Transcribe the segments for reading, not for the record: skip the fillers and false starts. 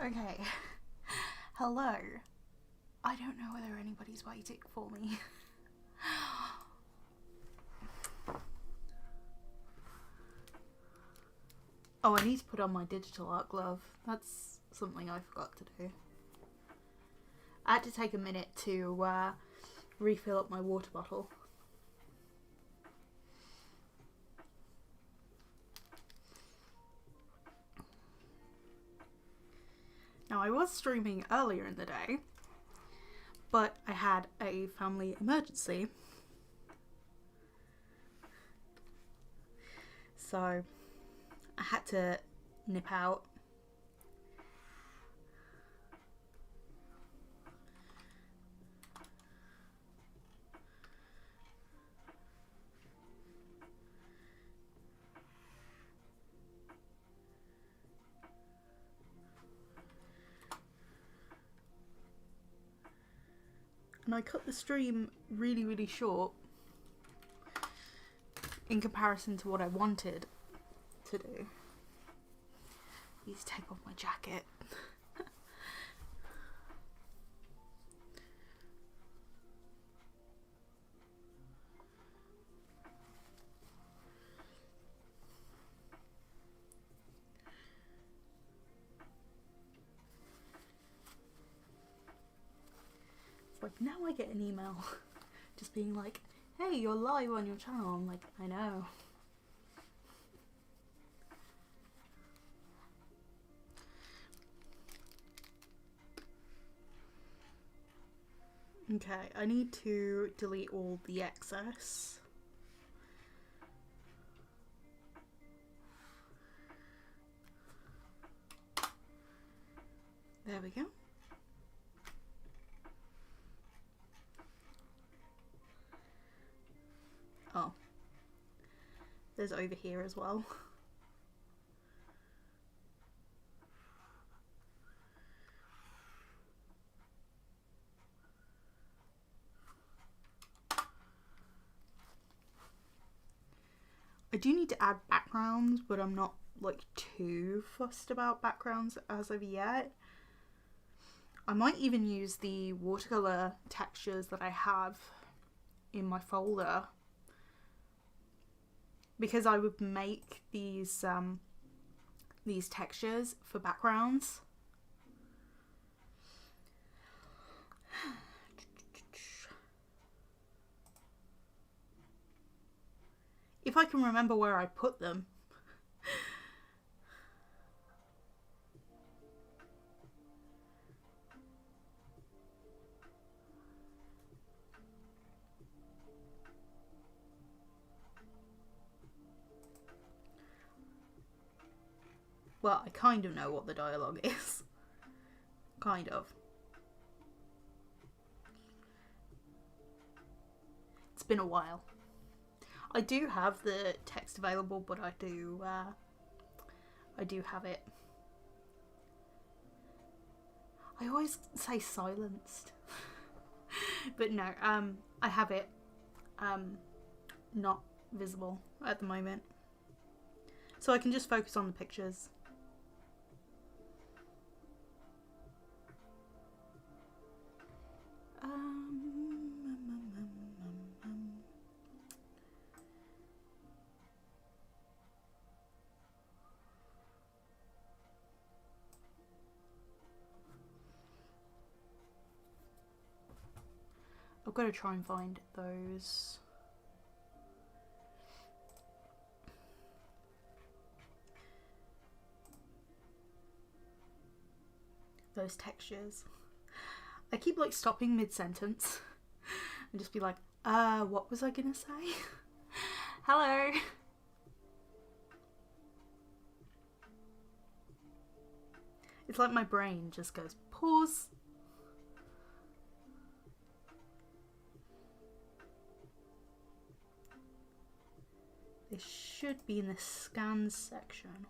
Okay. Hello. I don't know whether anybody's waiting for me. Oh, I need to put on my digital art glove. That's something I forgot to do. I had to take a minute to refill up my water bottle. Now, I was streaming earlier in the day, but I had a family emergency. So I had to nip out. And I cut the stream really short in comparison to what I wanted to do. I need to take off my jacket. Like, now I get an email just being like, hey, you're live on your channel. I'm like, I know. Okay, I need to delete all the excess. There we go. Oh, there's over here as well. I do need to add backgrounds, but I'm not like too fussed about backgrounds as of yet. I might even use the watercolor textures that I have in my folder, because I would make these textures for backgrounds. If I can remember where I put them. Well, I kind of know what the dialogue is. Kind of. It's been a while. I do have the text available, but I do have it. I always say silenced. But no, I have it not visible at the moment. So I can just focus on the pictures. I've got to try and find those. Those textures. I keep like stopping mid-sentence and just be like, what was I gonna say? Hello. It's like my brain just goes, pause. This should be in the scans section.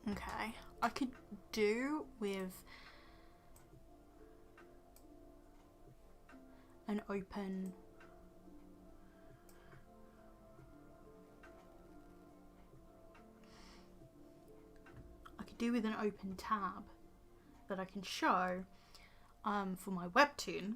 Okay, I could do with an open tab that I can show for my Webtoon.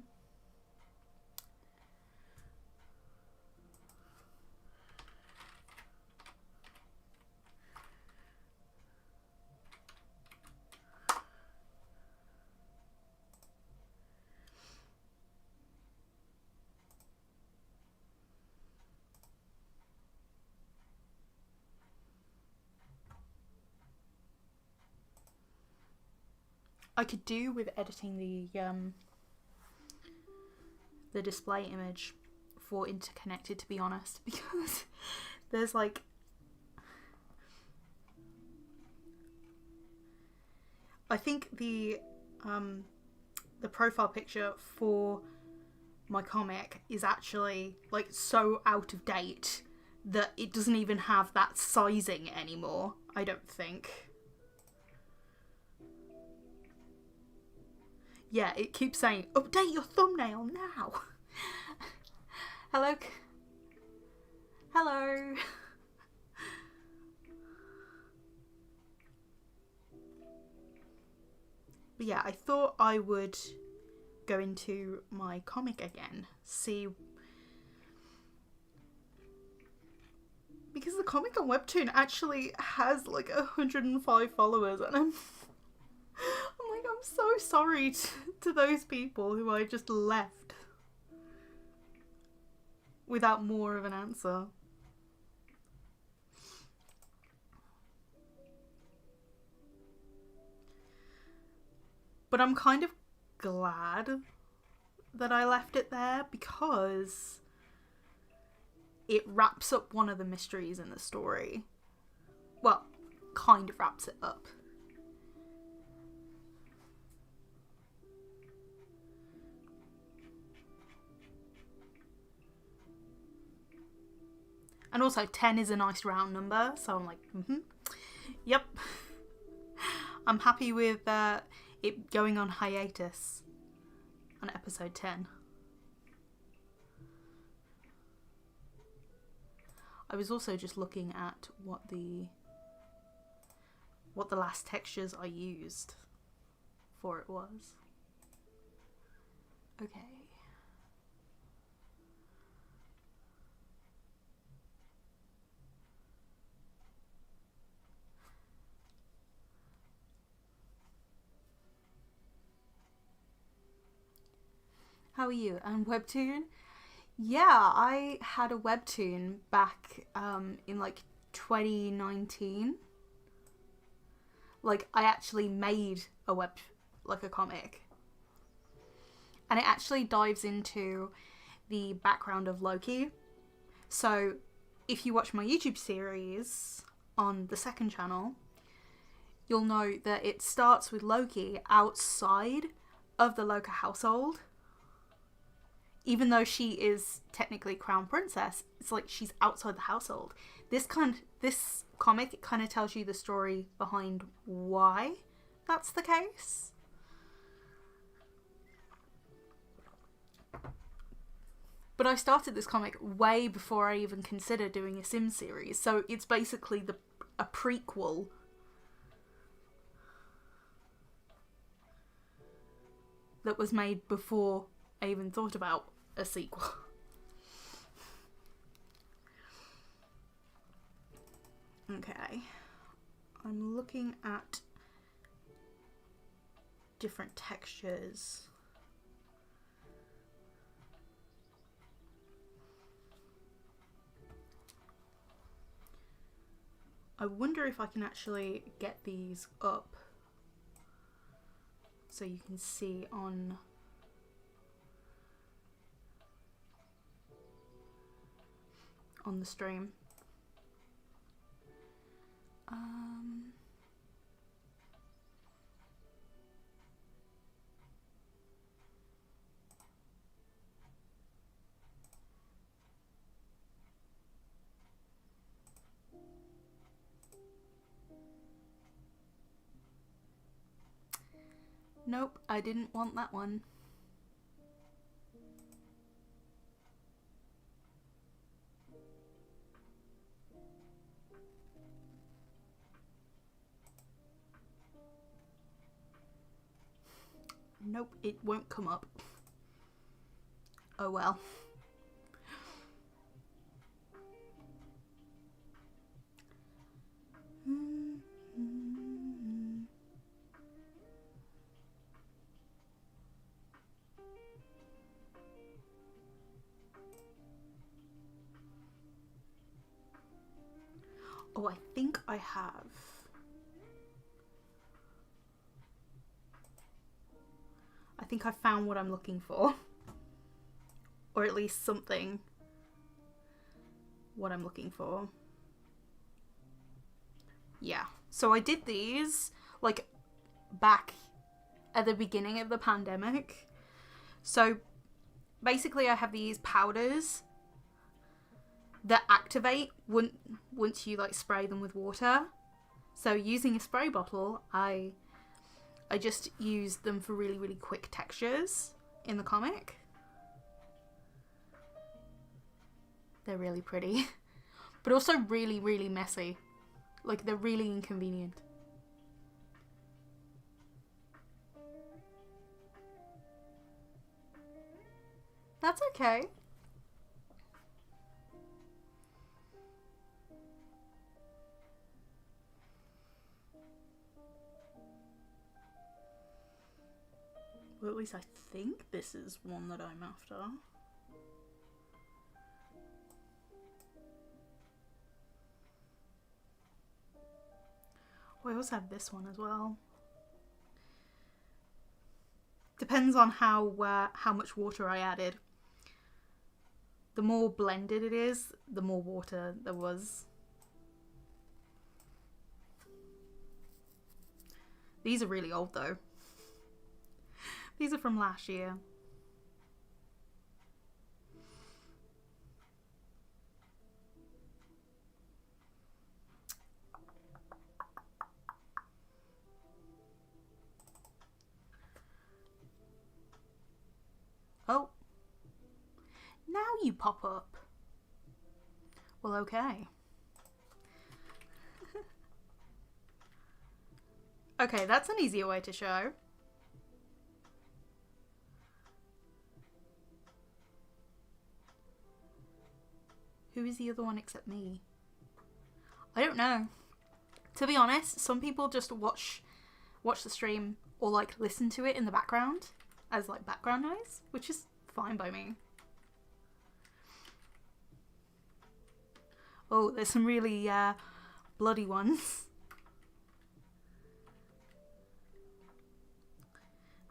I could do with editing the display image for interconnected, to be honest, because there's like I think the profile picture for my comic is actually like so out of date that it doesn't even have that sizing anymore, I don't think. Yeah, it keeps saying, update your thumbnail now. Hello. Hello. But yeah, I thought I would go into my comic again, see, because the comic on Webtoon actually has like 105 followers, and I'm like, I'm so sorry to those people who I just left without more of an answer. But I'm kind of glad that I left it there, because it wraps up one of the mysteries in the story. Well, kind of wraps it up. And also 10 is a nice round number, so I'm like, yep. I'm happy with it going on hiatus on episode 10. I was also just looking at what the last textures I used for it was. Okay. How are you? And Webtoon? Yeah, I had a Webtoon back in like 2019. Like, I actually made a comic. And it actually dives into the background of Loki. So, if you watch my YouTube series on the second channel, you'll know that it starts with Loki outside of the Loki household. Even though she is technically crown princess, it's like she's outside the household. This comic, it kind of tells you the story behind why that's the case. But I started this comic way before I even considered doing a Sim series, so it's basically a prequel. That was made before I even thought about a sequel. Okay. I'm looking at different textures. I wonder if I can actually get these up so you can see on the stream. Nope, I didn't want that one. Nope, it won't come up. Oh well. Oh, I think I have. I think I found what I'm looking for. Or at least something. What I'm looking for. Yeah. So I did these, like, back at the beginning of the pandemic. So basically I have these powders that activate once you like spray them with water. So using a spray bottle, I just use them for really, really quick textures in the comic. They're really pretty, but also really, really messy. Like, they're really inconvenient. That's okay. Well, at least I think this is one that I'm after. Oh, I also have this one as well. Depends on how much water I added. The more blended it is, the more water there was. These are really old though. These are from last year. Oh. Now you pop up. Well, okay. Okay, that's an easier way to show. Who is the other one except me? I don't know. To be honest, some people just watch the stream or like listen to it in the background as like background noise, which is fine by me. Oh, there's some really bloody ones.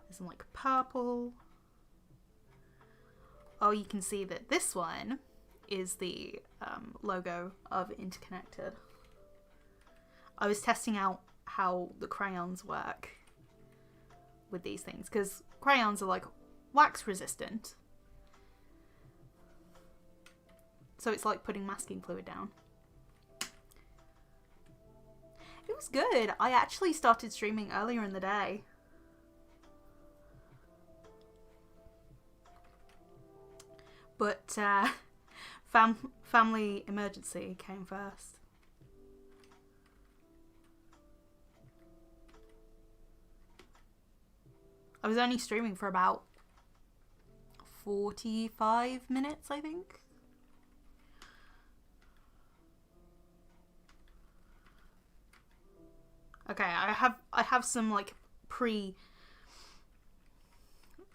There's some like purple. Oh, you can see that this one is the logo of Interconnected. I was testing out how the crayons work with these things, because crayons are like wax resistant. So it's like putting masking fluid down. It was good. I actually started streaming earlier in the day. But family emergency came first. I was only streaming for about 45 minutes, I think. Okay, I have some like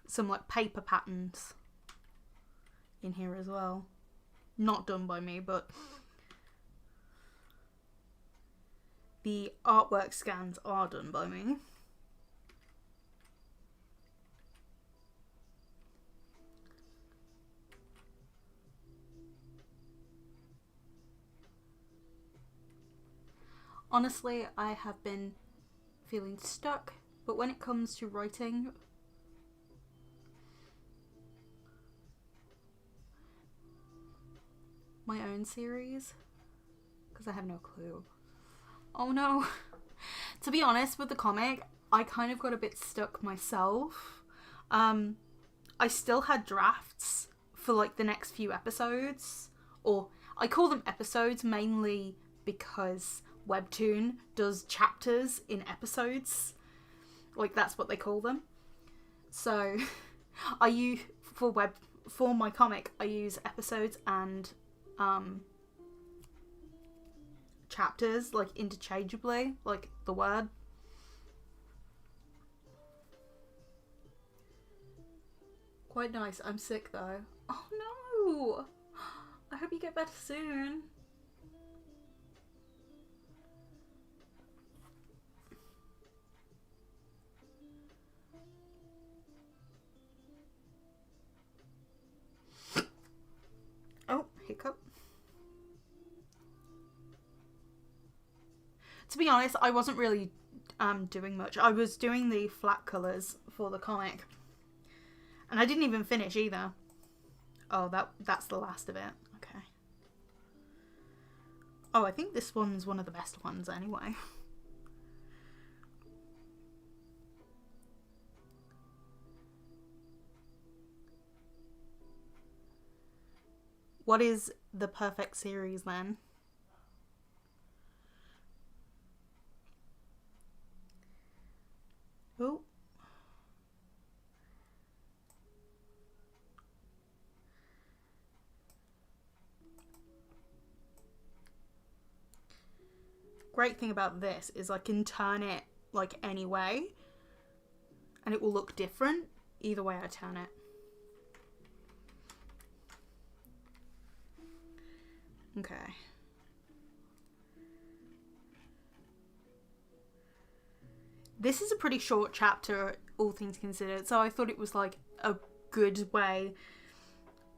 some like paper patterns in here as well. Not done by me, but the artwork scans are done by me. Honestly, I have been feeling stuck, but when it comes to writing, my own series, because I have no clue. Oh no. To be honest, with the comic, I kind of got a bit stuck myself. I still had drafts for like the next few episodes, or I call them episodes mainly because Webtoon does chapters in episodes. Like, that's what they call them. So I use for my comic, I use episodes and chapters like interchangeably, like the word. Quite nice. I'm sick though. Oh no! I hope you get better soon. Oh, hiccup. To be honest, I wasn't really doing much. I was doing the flat colours for the comic. And I didn't even finish either. Oh, that's the last of it. Okay. Oh, I think this one's one of the best ones anyway. What is the perfect series then? Oh. Great thing about this is I can turn it like any way and it will look different either way I turn it. Okay. This is a pretty short chapter, all things considered, so I thought it was like a good way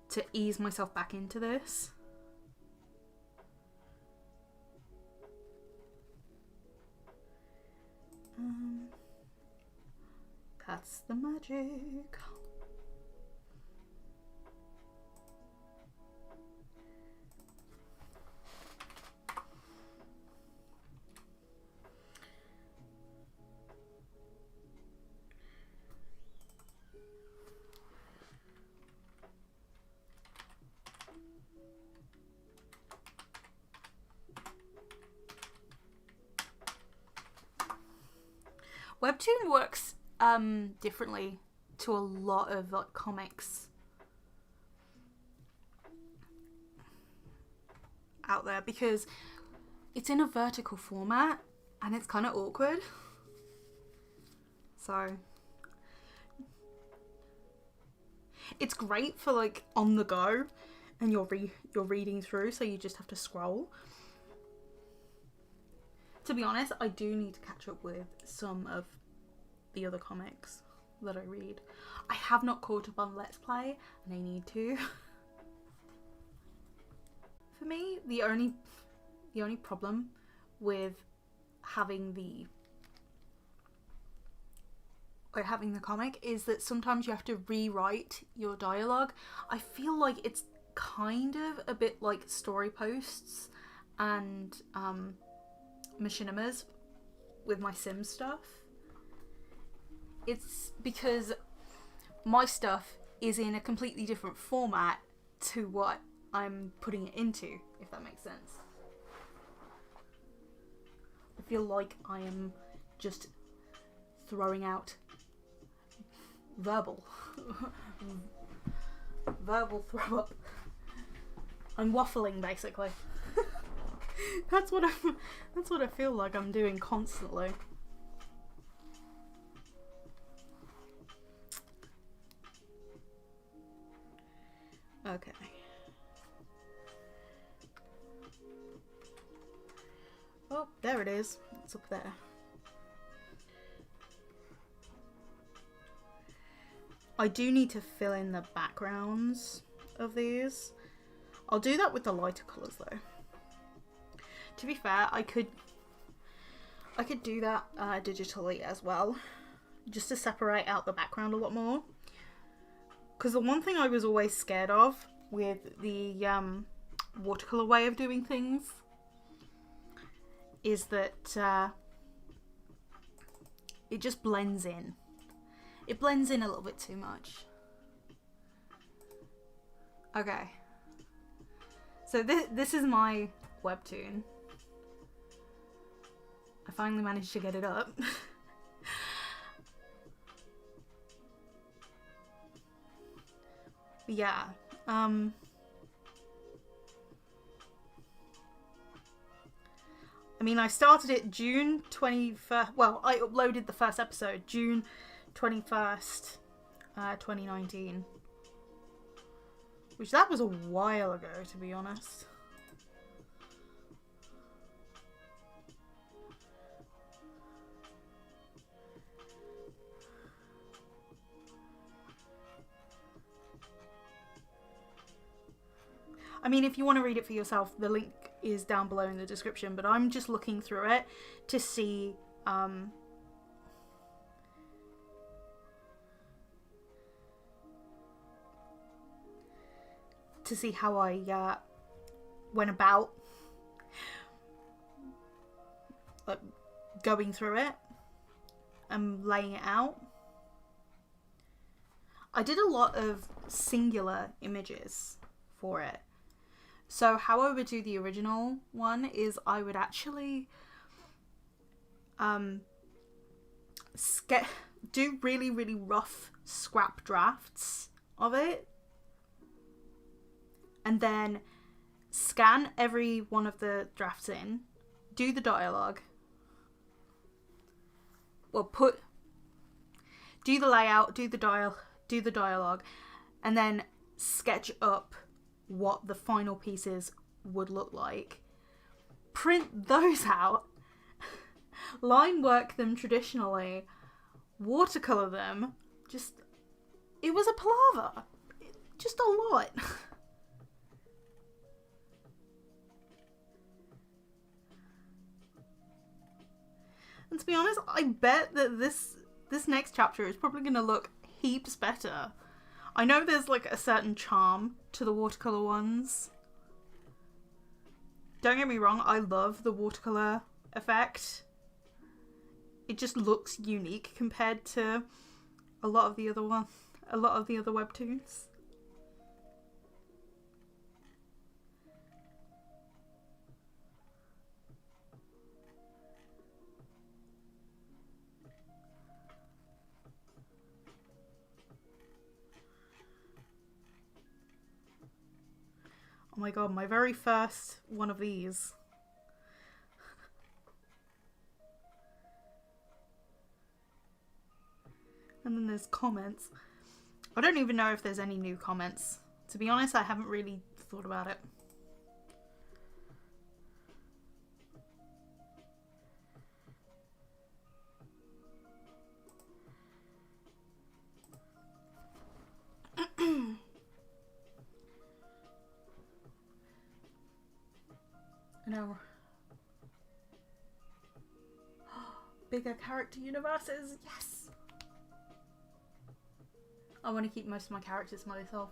to ease myself back into this. That's the magic. Webtoon works differently to a lot of like comics out there because it's in a vertical format and it's kind of awkward. So it's great for like on the go and you're reading through, so you just have to scroll. To be honest, I do need to catch up with some of the other comics that I read. I have not caught up on Let's Play, and I need to. For me, the only problem with having the comic is that sometimes you have to rewrite your dialogue. I feel like it's kind of a bit like story posts and machinimas with my Sim stuff. It's because my stuff is in a completely different format to what I'm putting it into, if that makes sense. I feel like I am just throwing out verbal throw up. I'm waffling basically. That's what I feel like I'm doing constantly. Okay. Oh, there it is. It's up there. I do need to fill in the backgrounds of these. I'll do that with the lighter colours though. To be fair, I could do that digitally as well, just to separate out the background a lot more. Because the one thing I was always scared of with the watercolor way of doing things is that it just blends in. It blends in a little bit too much. Okay. So this is my webtoon. I finally managed to get it up. Yeah. I mean, I started it June 21st. Well, I uploaded the first episode June 21st, 2019. Which, that was a while ago, to be honest. I mean, if you want to read it for yourself, the link is down below in the description, but I'm just looking through it to see how I went about going through it and laying it out. I did a lot of singular images for it. So how I would do the original one is I would actually do really, really rough scrap drafts of it, and then scan every one of the drafts in, do the dialogue, well, do the layout, do the dialogue, and then sketch up what the final pieces would look like. Print those out, line work them traditionally, watercolor them. It was a palaver. Just a lot. And to be honest, I bet that this next chapter is probably going to look heaps better. I know there's like a certain charm to the watercolor ones. Don't get me wrong, I love the watercolor effect. It just looks unique compared to a lot of the other webtoons. Oh my god, my very first one of these. And then there's comments. I don't even know if there's any new comments. To be honest, I haven't really thought about it. No. Bigger character universes, yes! I want to keep most of my characters myself.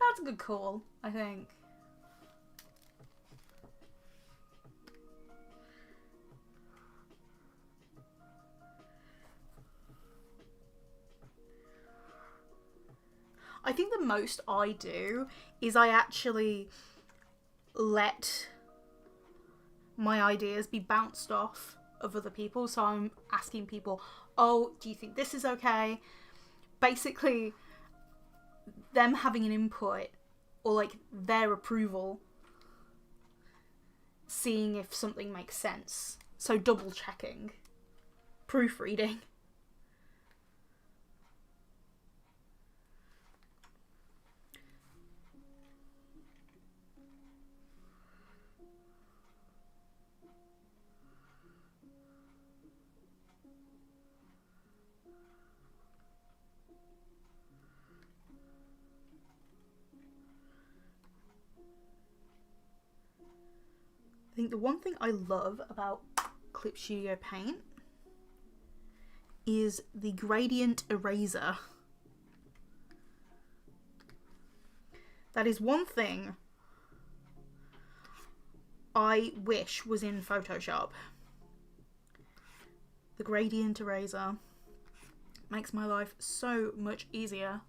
That's a good call, I think. I think the most I do is I actually let my ideas be bounced off of other people. So I'm asking people, oh, do you think this is okay? Basically, them having an input or like their approval, seeing if something makes sense. So double checking, proofreading. I think the one thing I love about Clip Studio Paint is the gradient eraser. That is one thing I wish was in Photoshop. The gradient eraser makes my life so much easier.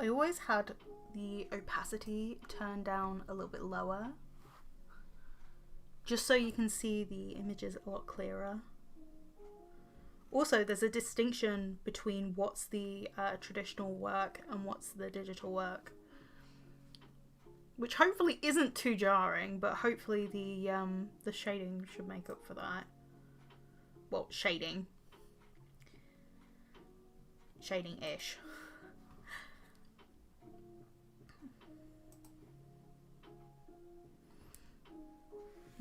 I always had the opacity turned down a little bit lower, just so you can see the images a lot clearer. Also, there's a distinction between what's the traditional work and what's the digital work, which hopefully isn't too jarring, but hopefully the shading should make up for that. Well, shading-ish.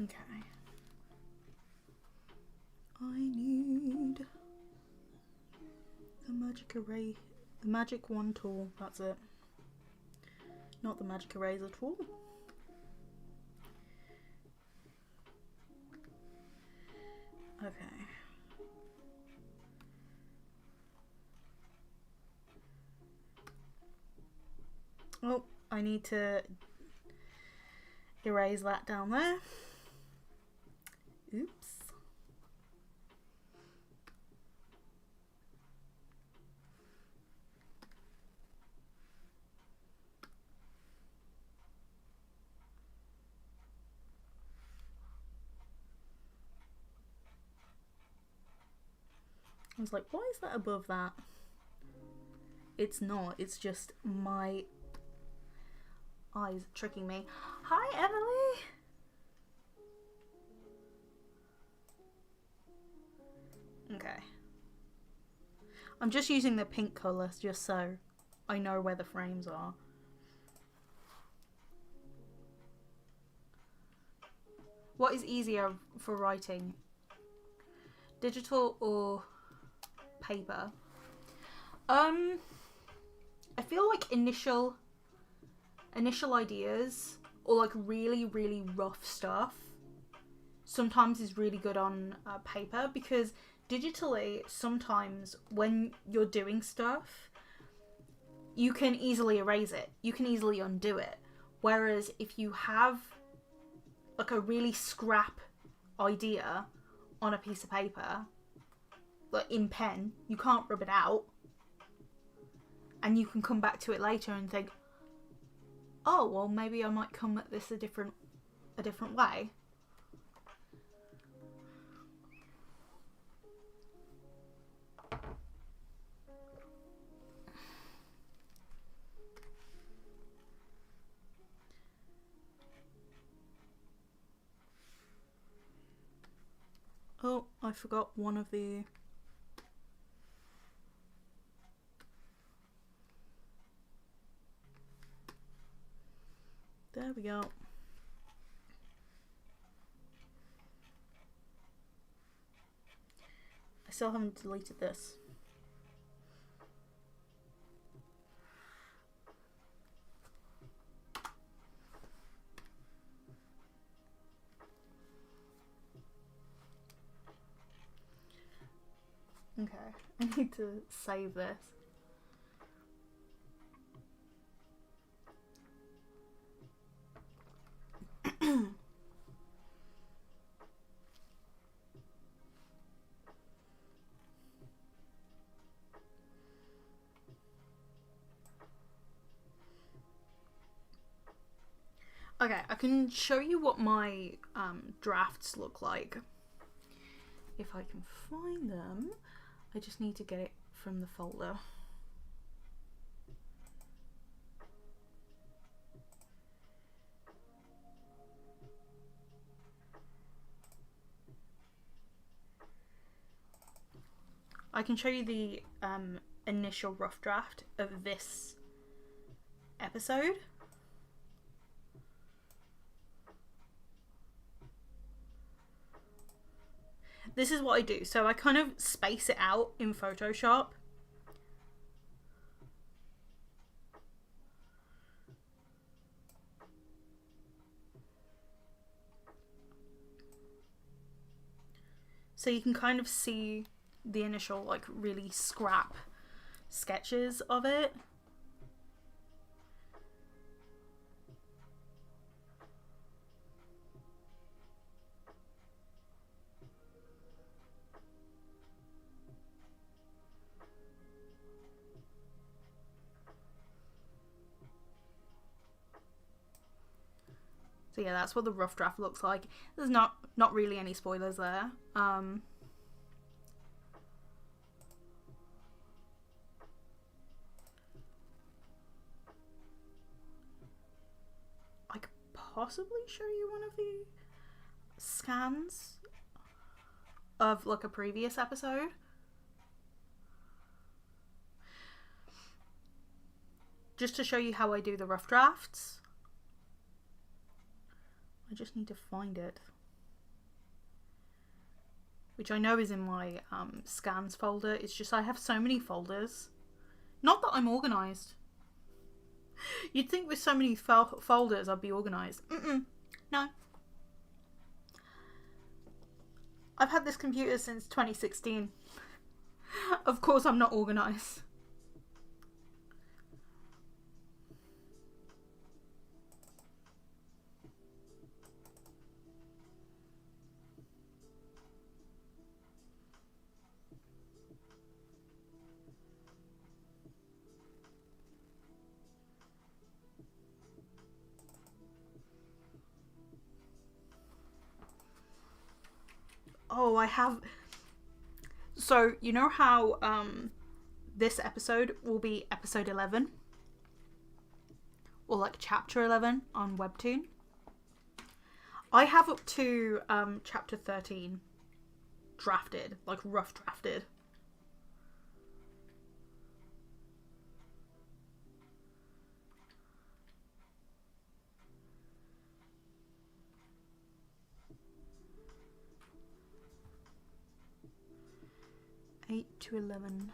Okay. I need the magic wand tool. That's it. Not the magic eraser tool. Okay. Oh, I need to erase that down there. Oops. I was like, why is that above that? It's not, it's just my eyes tricking me. Hi, Emily! Okay. I'm just using the pink colour just so I know where the frames are. What is easier for writing? Digital or paper? I feel like initial ideas or like really rough stuff sometimes is really good on paper, because digitally sometimes when you're doing stuff you can easily erase it, you can easily undo it, whereas if you have like a really scrap idea on a piece of paper, like in pen, you can't rub it out, and you can come back to it later and think, oh well, maybe I might come at this a different way. Oh, I forgot one of the... There we go. I still haven't deleted this. Okay, I need to save this. Okay, I can show you what my drafts look like. If I can find them, I just need to get it from the folder. I can show you the initial rough draft of this episode. This is what I do. So I kind of space it out in Photoshop So you can kind of see the initial, like, really scrap sketches of it. So yeah, that's what the rough draft looks like. There's not really any spoilers there. I could possibly show you one of the scans of like a previous episode. Just to show you how I do the rough drafts. I just need to find it. Which I know is in my scans folder. It's just I have so many folders. Not that I'm organised. You'd think with so many folders I'd be organised. No. I've had this computer since 2016. Of course I'm not organised. Oh, I have... So, you know how this episode will be episode 11? Or like chapter 11 on Webtoon? I have up to chapter 13 drafted, like rough drafted. Eight to 11.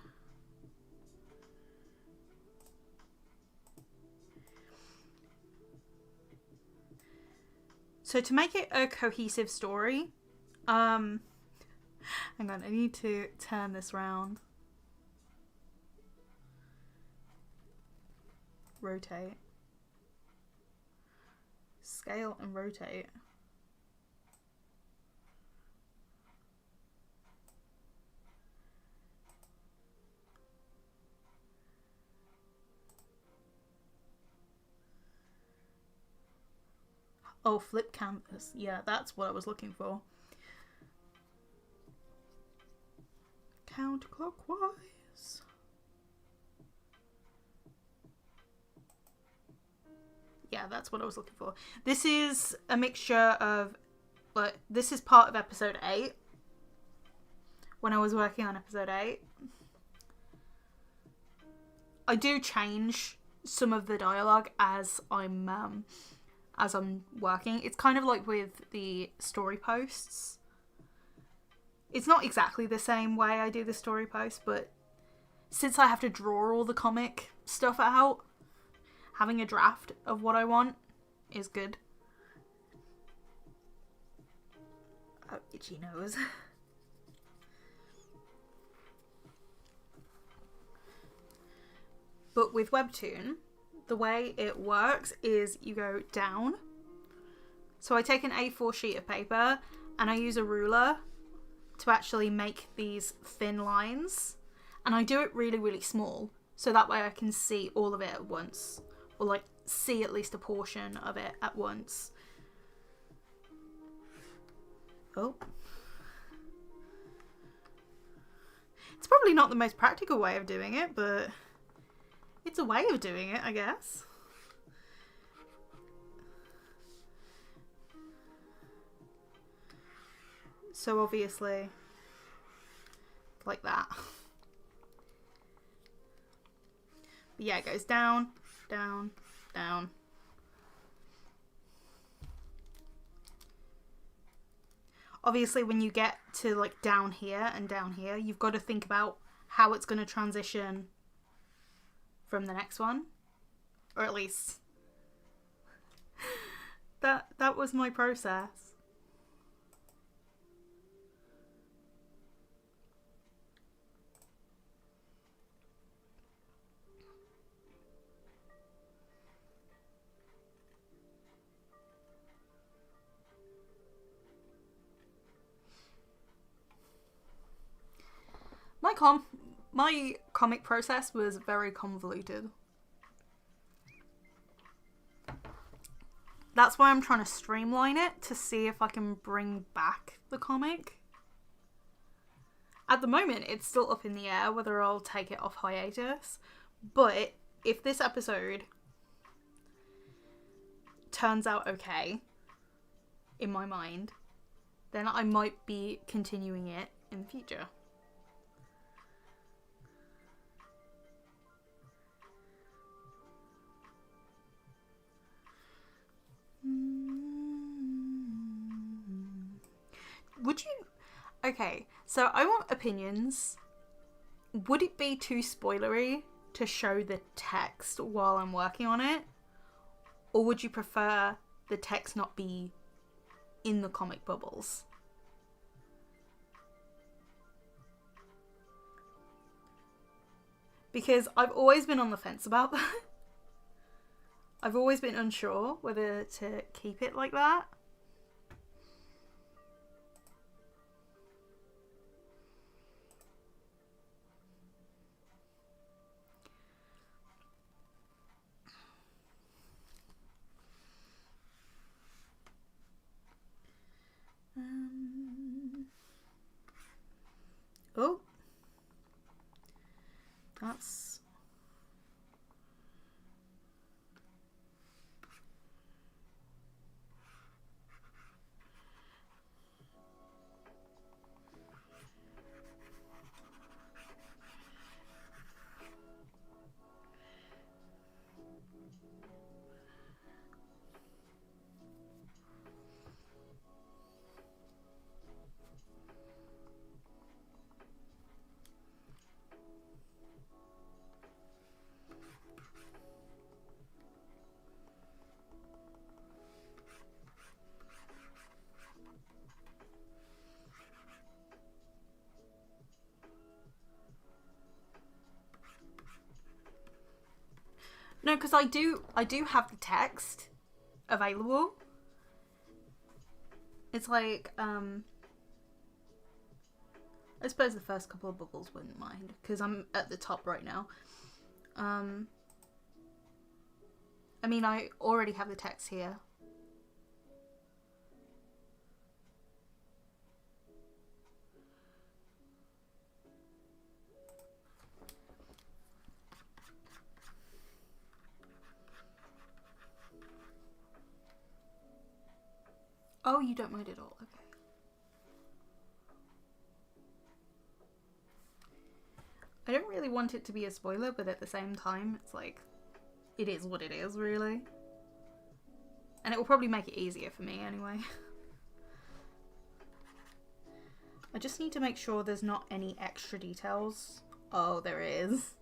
So to make it a cohesive story, hang on, I need to turn this round. Rotate. Scale and rotate. Oh, flip canvas. Yeah, that's what I was looking for. Counterclockwise. Yeah, that's what I was looking for. This is a mixture of, like, this is part of episode 8. When I was working on episode 8. I do change some of the dialogue as I'm working. It's kind of like with the story posts. It's not exactly the same way I do the story posts, but since I have to draw all the comic stuff out, having a draft of what I want is good. Oh, itchy nose. But with Webtoon, the way it works is you go down. So I take an A4 sheet of paper and I use a ruler to actually make these thin lines. And I do it really, really small. So that way I can see all of it at once. Or like see at least a portion of it at once. Oh. It's probably not the most practical way of doing it, but it's a way of doing it, I guess. So obviously, like that. But yeah, it goes down, down, down. Obviously, when you get to like down here and down here, you've got to think about how it's going to transition from the next one, or at least that was my process. my comic process was very convoluted. That's why I'm trying to streamline it to see if I can bring back the comic. At the moment, it's still up in the air whether I'll take it off hiatus. But if this episode turns out okay, in my mind, then I might be continuing it in the future. Would you... Okay, so I want opinions. Would it be too spoilery to show the text while I'm working on it? Or would you prefer the text not be in the comic bubbles? Because I've always been on the fence about that. I've always been unsure whether to keep it like that. Oh. That's... No, because I do have the text available. It's like, I suppose the first couple of bubbles wouldn't mind, because I'm at the top right now. I mean, I already have the text here. Oh, you don't mind at all. Okay. I don't really want it to be a spoiler, but at the same time, it's like, it is what it is, really. And it will probably make it easier for me anyway. I just need to make sure there's not any extra details. Oh, there is.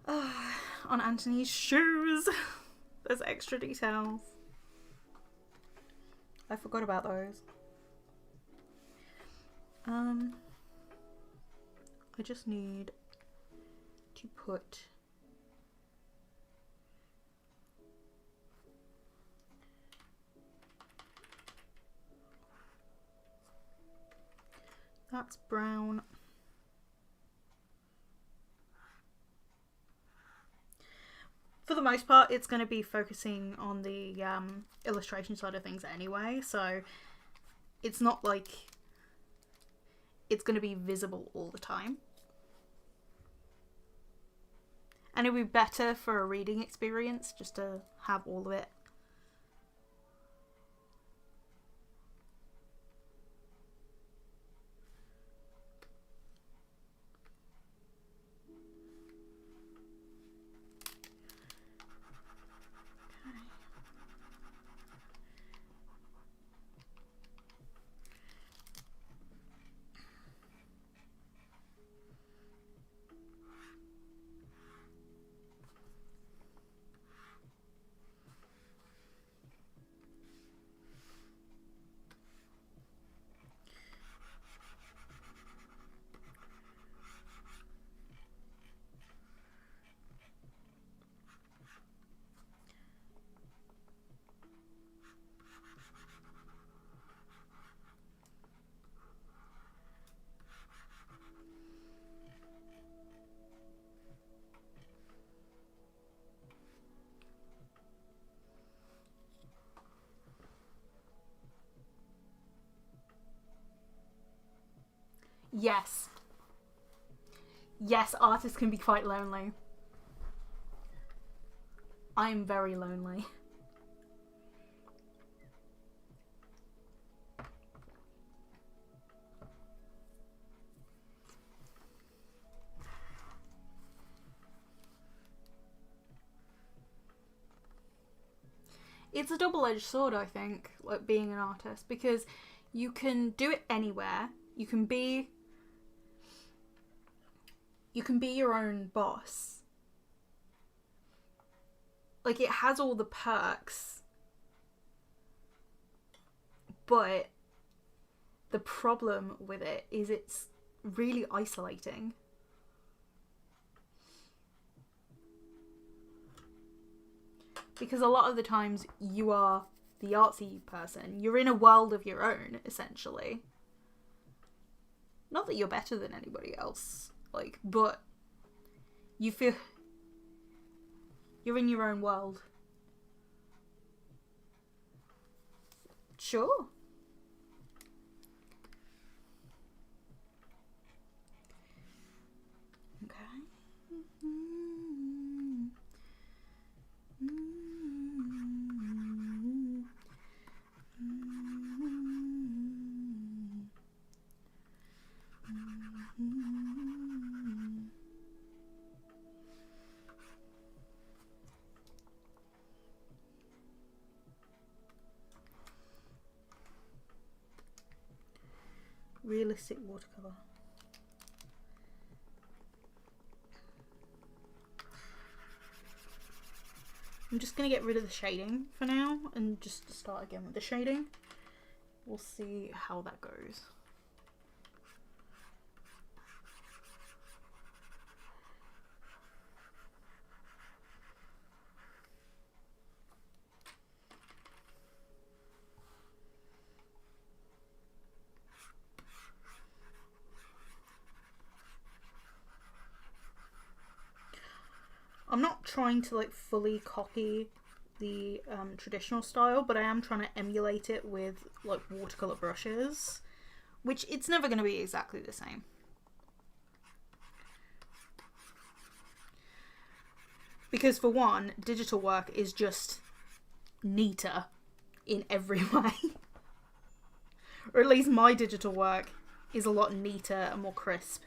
On Anthony's shoes, there's extra details. I forgot about those. I just need to put that's brown. For the most part, it's going to be focusing on the illustration side of things anyway, so it's not like it's going to be visible all the time. And it would be better for a reading experience just to have all of it. Yes. Yes, artists can be quite lonely. I'm very lonely. It's a double-edged sword, I think, like being an artist, because you can do it anywhere. You can be your own boss. Like, it has all the perks, but the problem with it is it's really isolating. Because a lot of the times you are the artsy person. You're in a world of your own, essentially. Not that you're better than anybody else, like, but you feel you're in your own world. Sure. Realistic watercolor. I'm just going to get rid of the shading for now and just start again with the shading. We'll see how that goes. I'm not trying to like fully copy the traditional style, but I am trying to emulate it with like watercolor brushes, which it's never going to be exactly the same. Because for one, digital work is just neater in every way. Or at least my digital work is a lot neater and more crisp.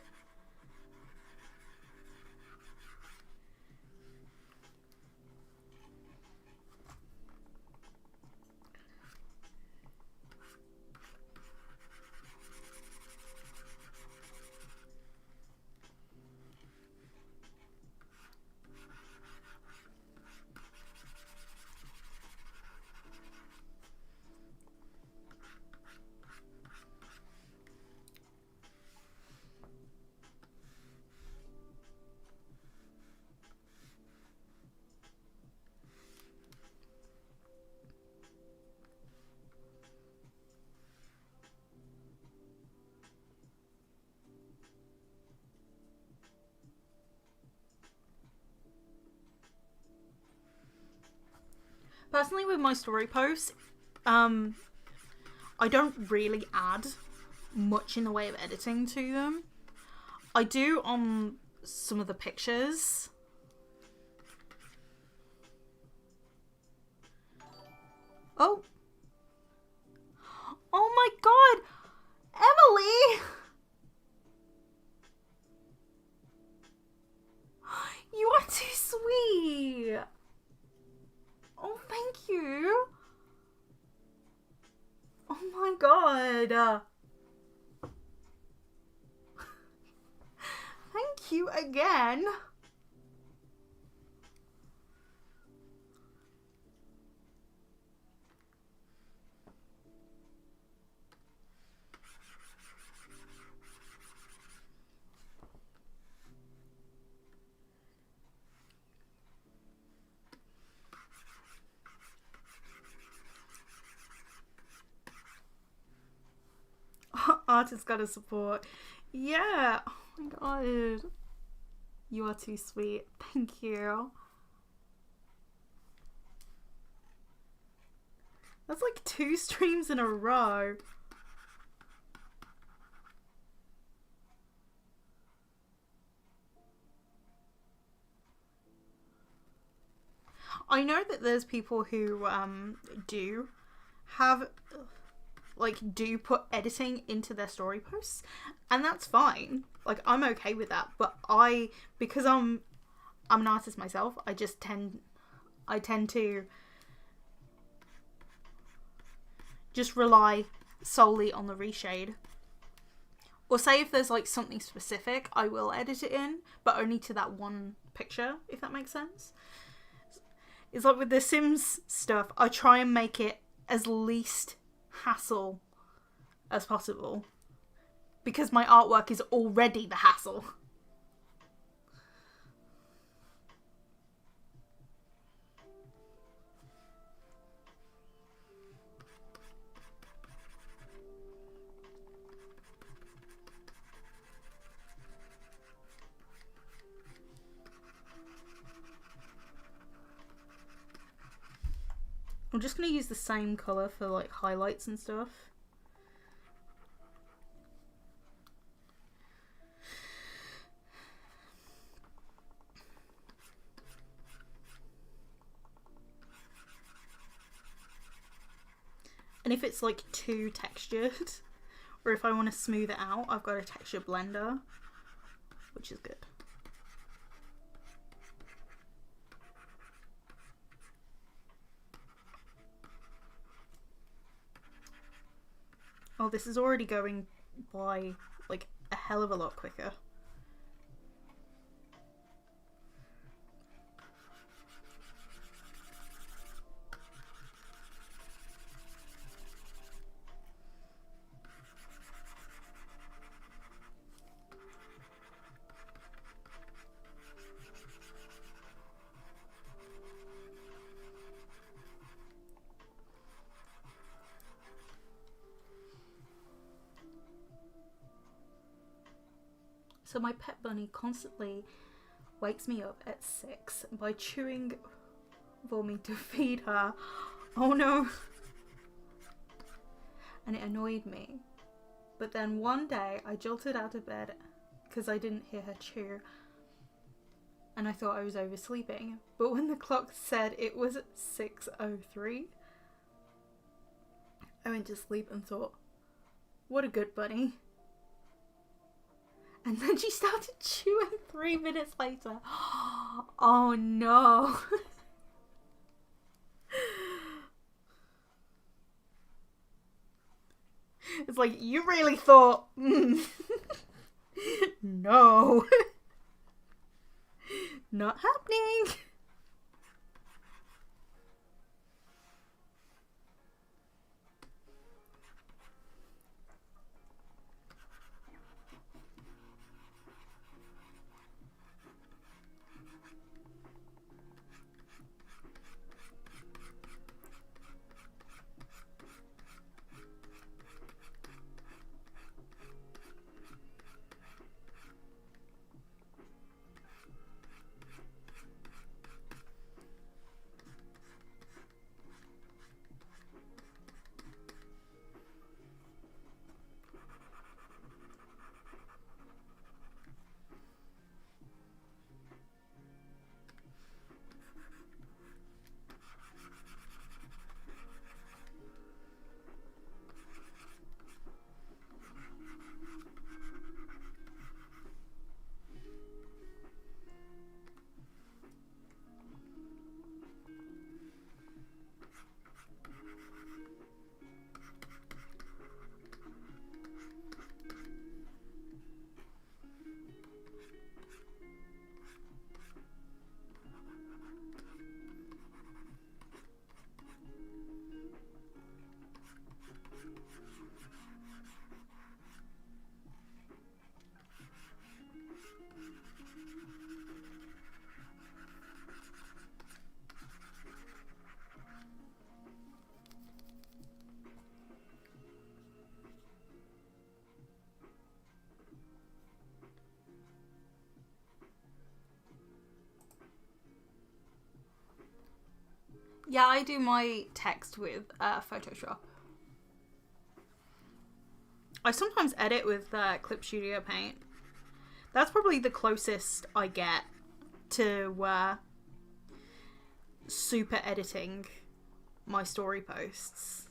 Personally, with my story posts, I don't really add much in the way of editing to them. I do on some of the pictures. Oh. Oh my god! Emily! You are too sweet! Oh, thank you! Oh my god! Thank you again! Artist gotta support. Yeah. Oh my god. You are too sweet. Thank you. That's like 2 streams in a row. I know that there's people who do have, like, do put editing into their story posts, and that's fine. Like, I'm okay with that. But because I'm an artist myself, I tend to just rely solely on the reshade. Or say if there's like something specific, I will edit it in, but only to that one picture, if that makes sense. It's like with the Sims stuff, I try and make it as least hassle as possible, because my artwork is already the hassle. I'm just going to use the same colour for like highlights and stuff. And if it's like too textured, or if I want to smooth it out, I've got a texture blender, which is good. Oh, this is already going by like a hell of a lot quicker. So my pet bunny constantly wakes me up at 6 by chewing for me to feed her. Oh no. And it annoyed me. But then one day I jolted out of bed because I didn't hear her chew. And I thought I was oversleeping. But when the clock said it was 6:03, I went to sleep and thought, what a good bunny. And then she started chewing 3 minutes later. Oh no. It's like, you really thought, no. Not happening. Yeah, I do my text with Photoshop. I sometimes edit with Clip Studio Paint. That's probably the closest I get to super editing my story posts.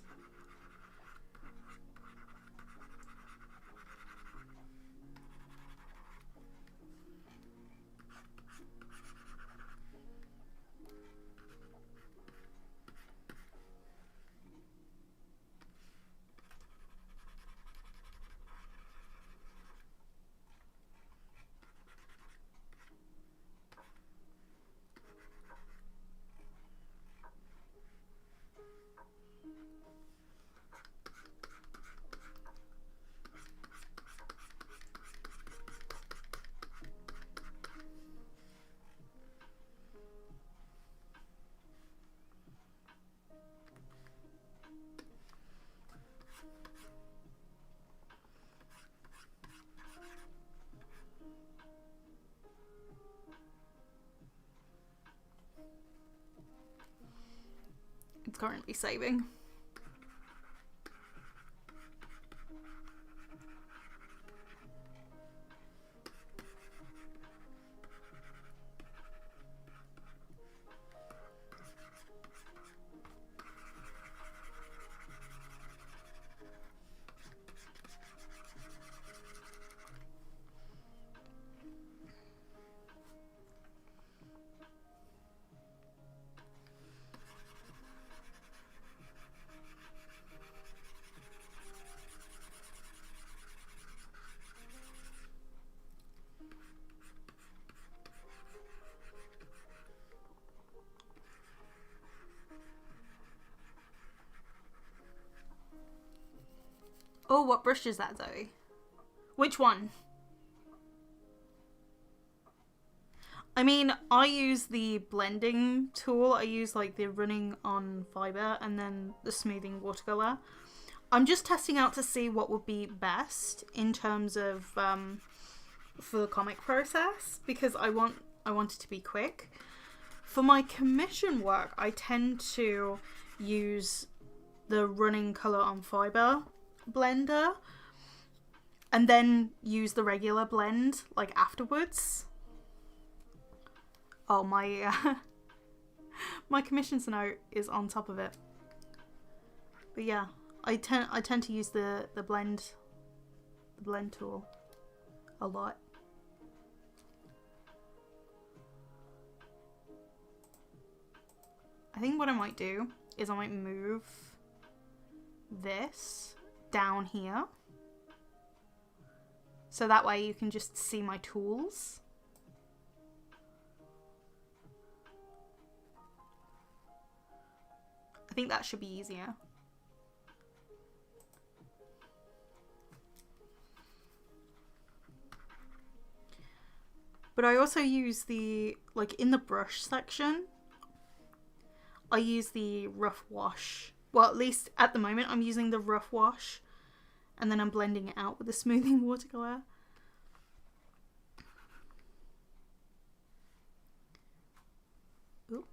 It's currently saving. Oh, what brush is that, Zoe? Which one? I mean, I use the blending tool. I use like the running on fiber and then the smoothing watercolor. I'm just testing out to see what would be best in terms of for the comic process, because I want it to be quick. For my commission work, I tend to use the running color on fiber blender and then use the regular blend like afterwards. Oh, my my commissions note is on top of it. But yeah, I tend to use the blend tool a lot. I think what I might do is I might move this down here, so that way you can just see my tools. I think that should be easier. But I also use the, like in the brush section, I use the rough wash. Well, at least at the moment I'm using the rough wash, and then I'm blending it out with the smoothing watercolor. Ooh.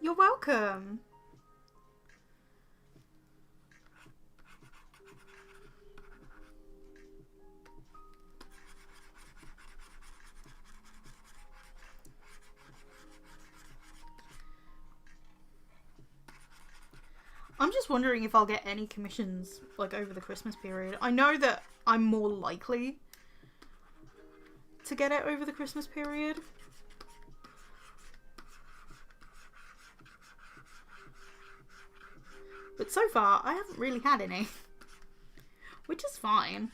You're welcome. I'm just wondering if I'll get any commissions like over the Christmas period. I know that I'm more likely to get it over the Christmas period. But so far, I haven't really had any. Which is fine.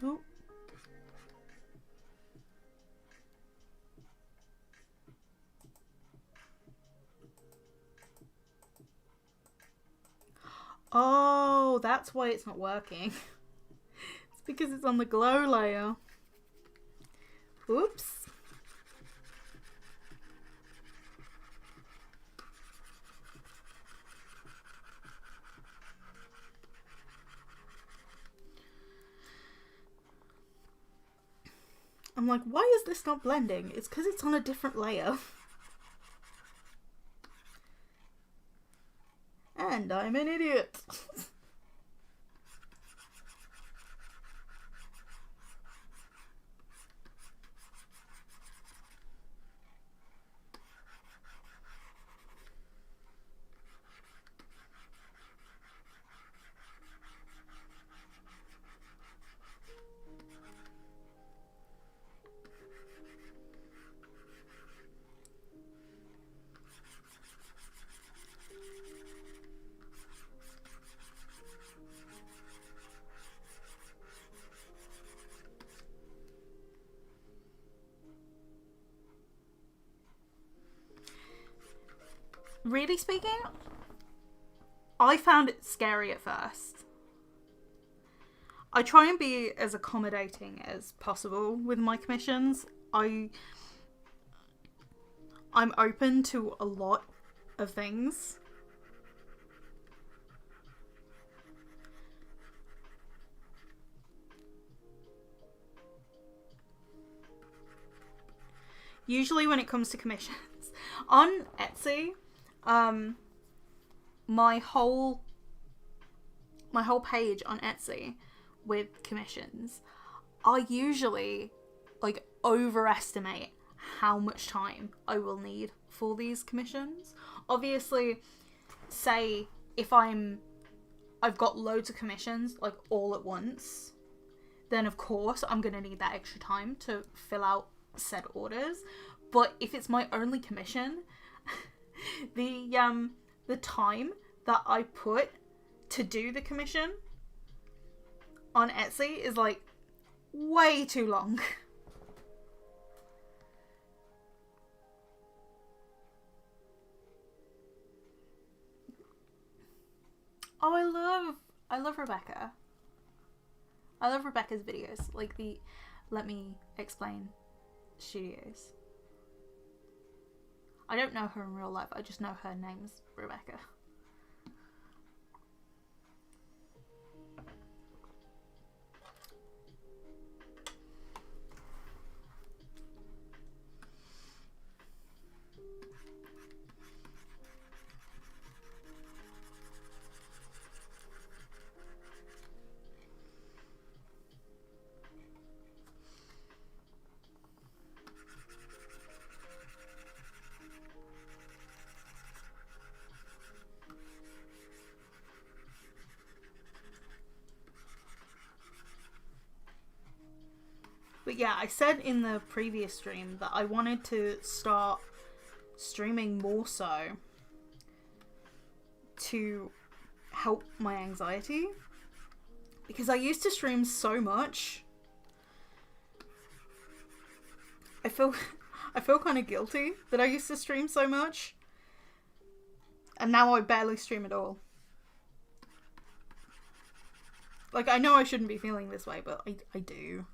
Oh. Oh, that's why it's not working. It's because it's on the glow layer. Oops. I'm like, why is this not blending? It's because it's on a different layer. And I'm an idiot. Really speaking, I found it scary at first. I try and be as accommodating as possible with my commissions. I'm open to a lot of things. Usually when it comes to commissions on Etsy, my whole page on Etsy with commissions, I usually like overestimate how much time I will need for these commissions. Obviously, say if I've got loads of commissions like all at once, then of course I'm gonna need that extra time to fill out said orders. But if it's my only commission, the time that I put to do the commission on Etsy is like way too long. Oh, I love Rebecca. I love Rebecca's videos, like the Let Me Explain Studios. I don't know her in real life, I just know her name's Rebecca. But yeah, I said in the previous stream that I wanted to start streaming more so to help my anxiety. Because I used to stream so much. I feel kind of guilty that I used to stream so much. And now I barely stream at all. Like, I know I shouldn't be feeling this way, but I do.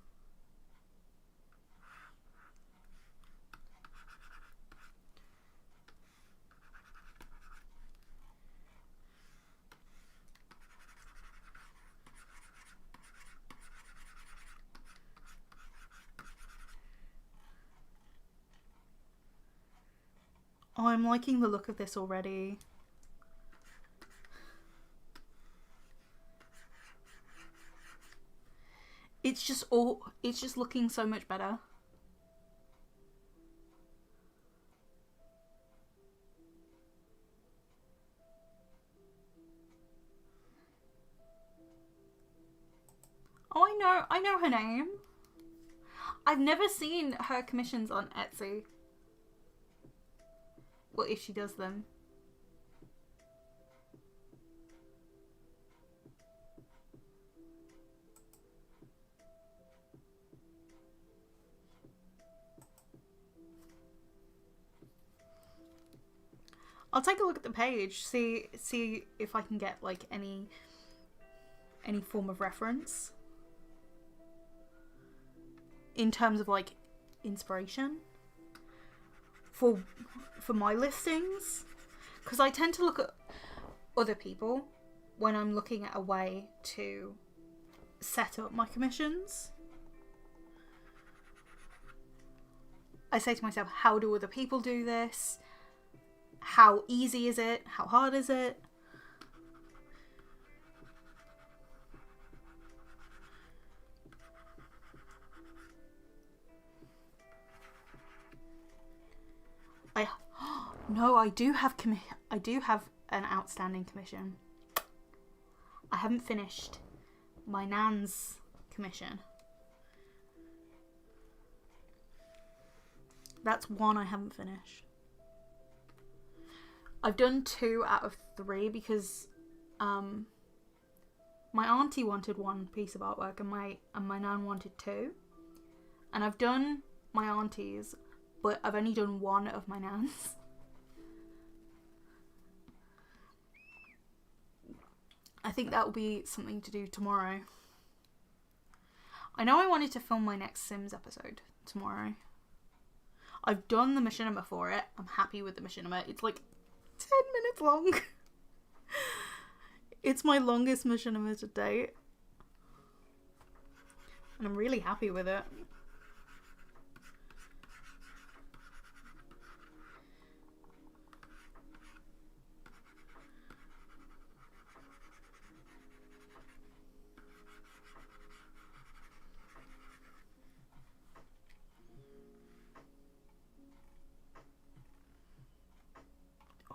Oh, I'm liking the look of this already. It's just looking so much better. Oh, I know her name. I've never seen her commissions on Etsy. Well, if she does them. I'll take a look at the page, see if I can get like any form of reference in terms of like inspiration for my listings, because I tend to look at other people when I'm looking at a way to set up my commissions. I say to myself, how do other people do this? How easy is it? How hard is it? I do have an outstanding commission. I haven't finished my Nan's commission. That's one I haven't finished. I've done 2 out of 3 because my auntie wanted 1 piece of artwork and my nan wanted 2. And I've done my auntie's, but I've only done 1 of my nan's. I think that will be something to do tomorrow. I know I wanted to film my next Sims episode tomorrow. I've done the machinima for it. I'm happy with the machinima. It's like 10 minutes long. It's my longest machinima to date. And I'm really happy with it.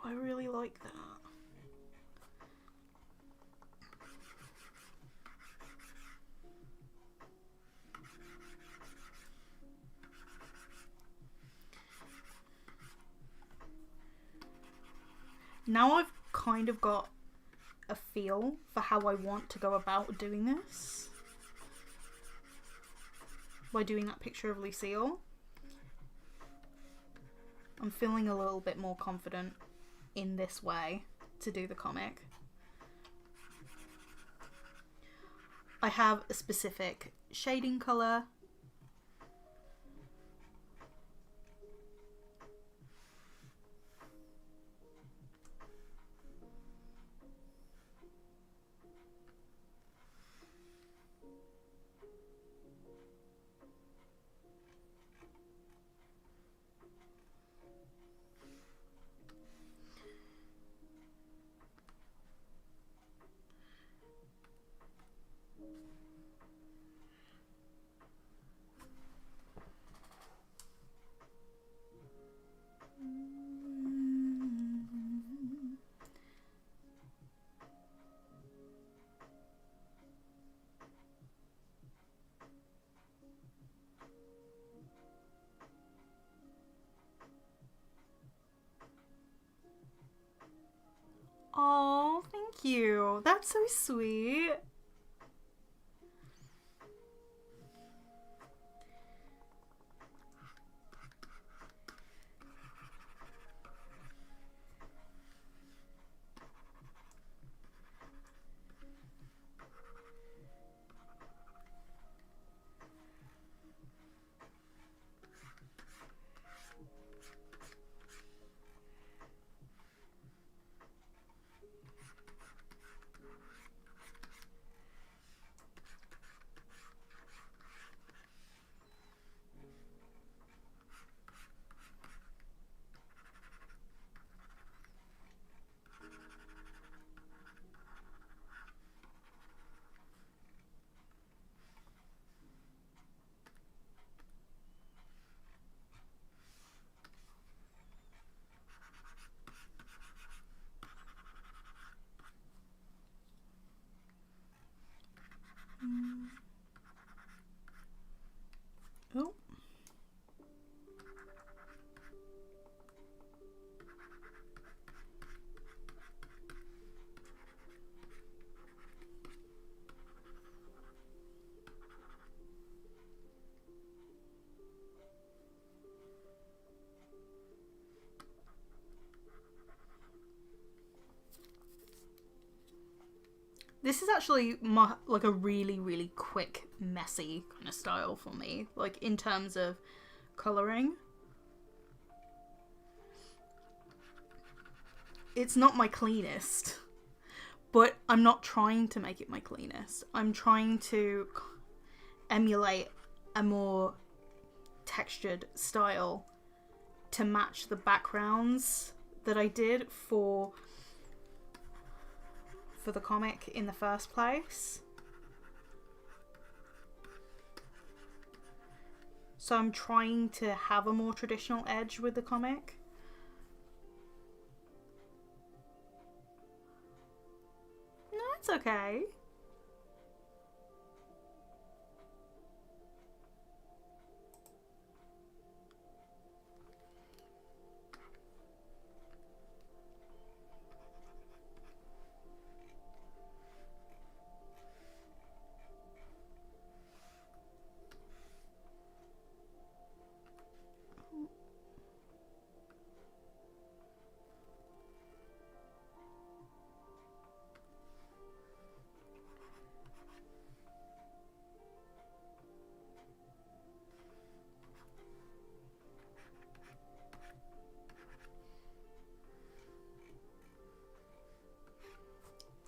I really like that. Now I've kind of got a feel for how I want to go about doing this. By doing that picture of Lucille, I'm feeling a little bit more confident in this way to do the comic. I have a specific shading colour. Oh, thank you. That's so sweet. This is actually like a really, really quick, messy kind of style for me. Like, in terms of colouring. It's not my cleanest. But I'm not trying to make it my cleanest. I'm trying to emulate a more textured style to match the backgrounds that I did for the comic in the first place. So I'm trying to have a more traditional edge with the comic. No, it's okay.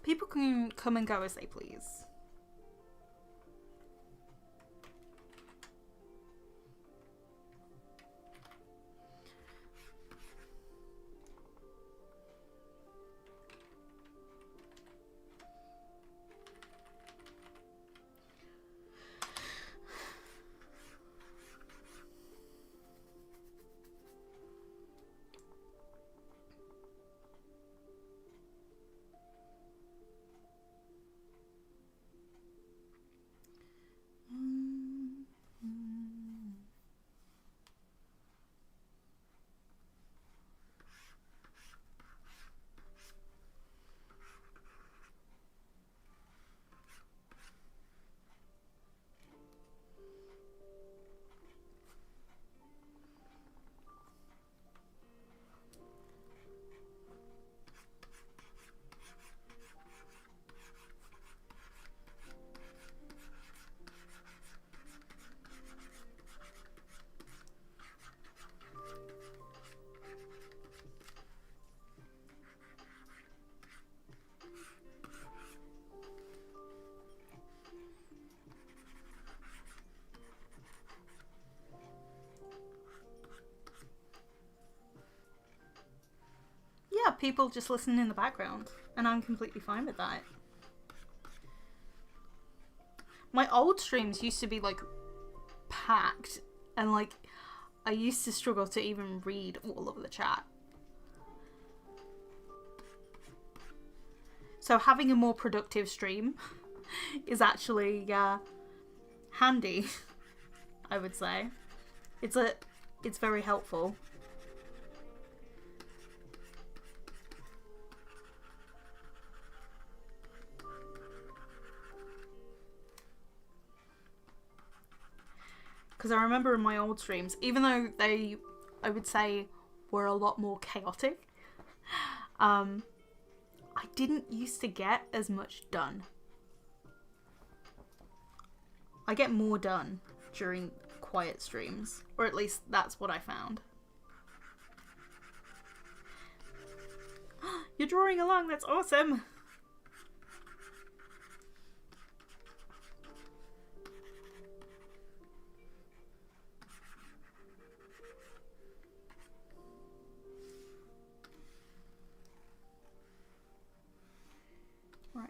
People can come and go as they please. Yeah, people just listen in the background, and I'm completely fine with that. My old streams used to be like packed, and like I used to struggle to even read all of the chat. So having a more productive stream is actually handy, I would say. It's very helpful. Because I remember in my old streams, even though they, I would say, were a lot more chaotic, I didn't used to get as much done. I get more done during quiet streams, or at least that's what I found. You're drawing along, that's awesome! Right.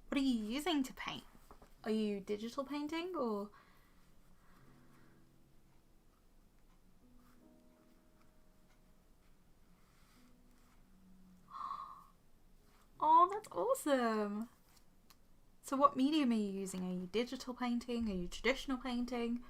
What are you using to paint? Are you digital painting or? Oh, that's awesome! So what medium are you using? Are you digital painting? Are you traditional painting?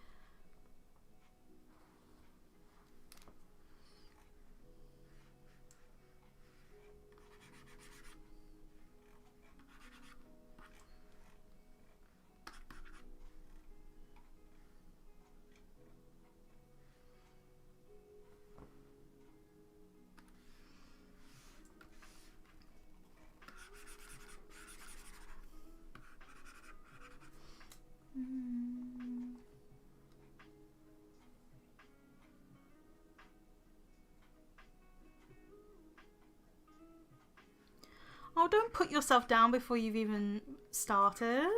Oh, don't put yourself down before you've even started.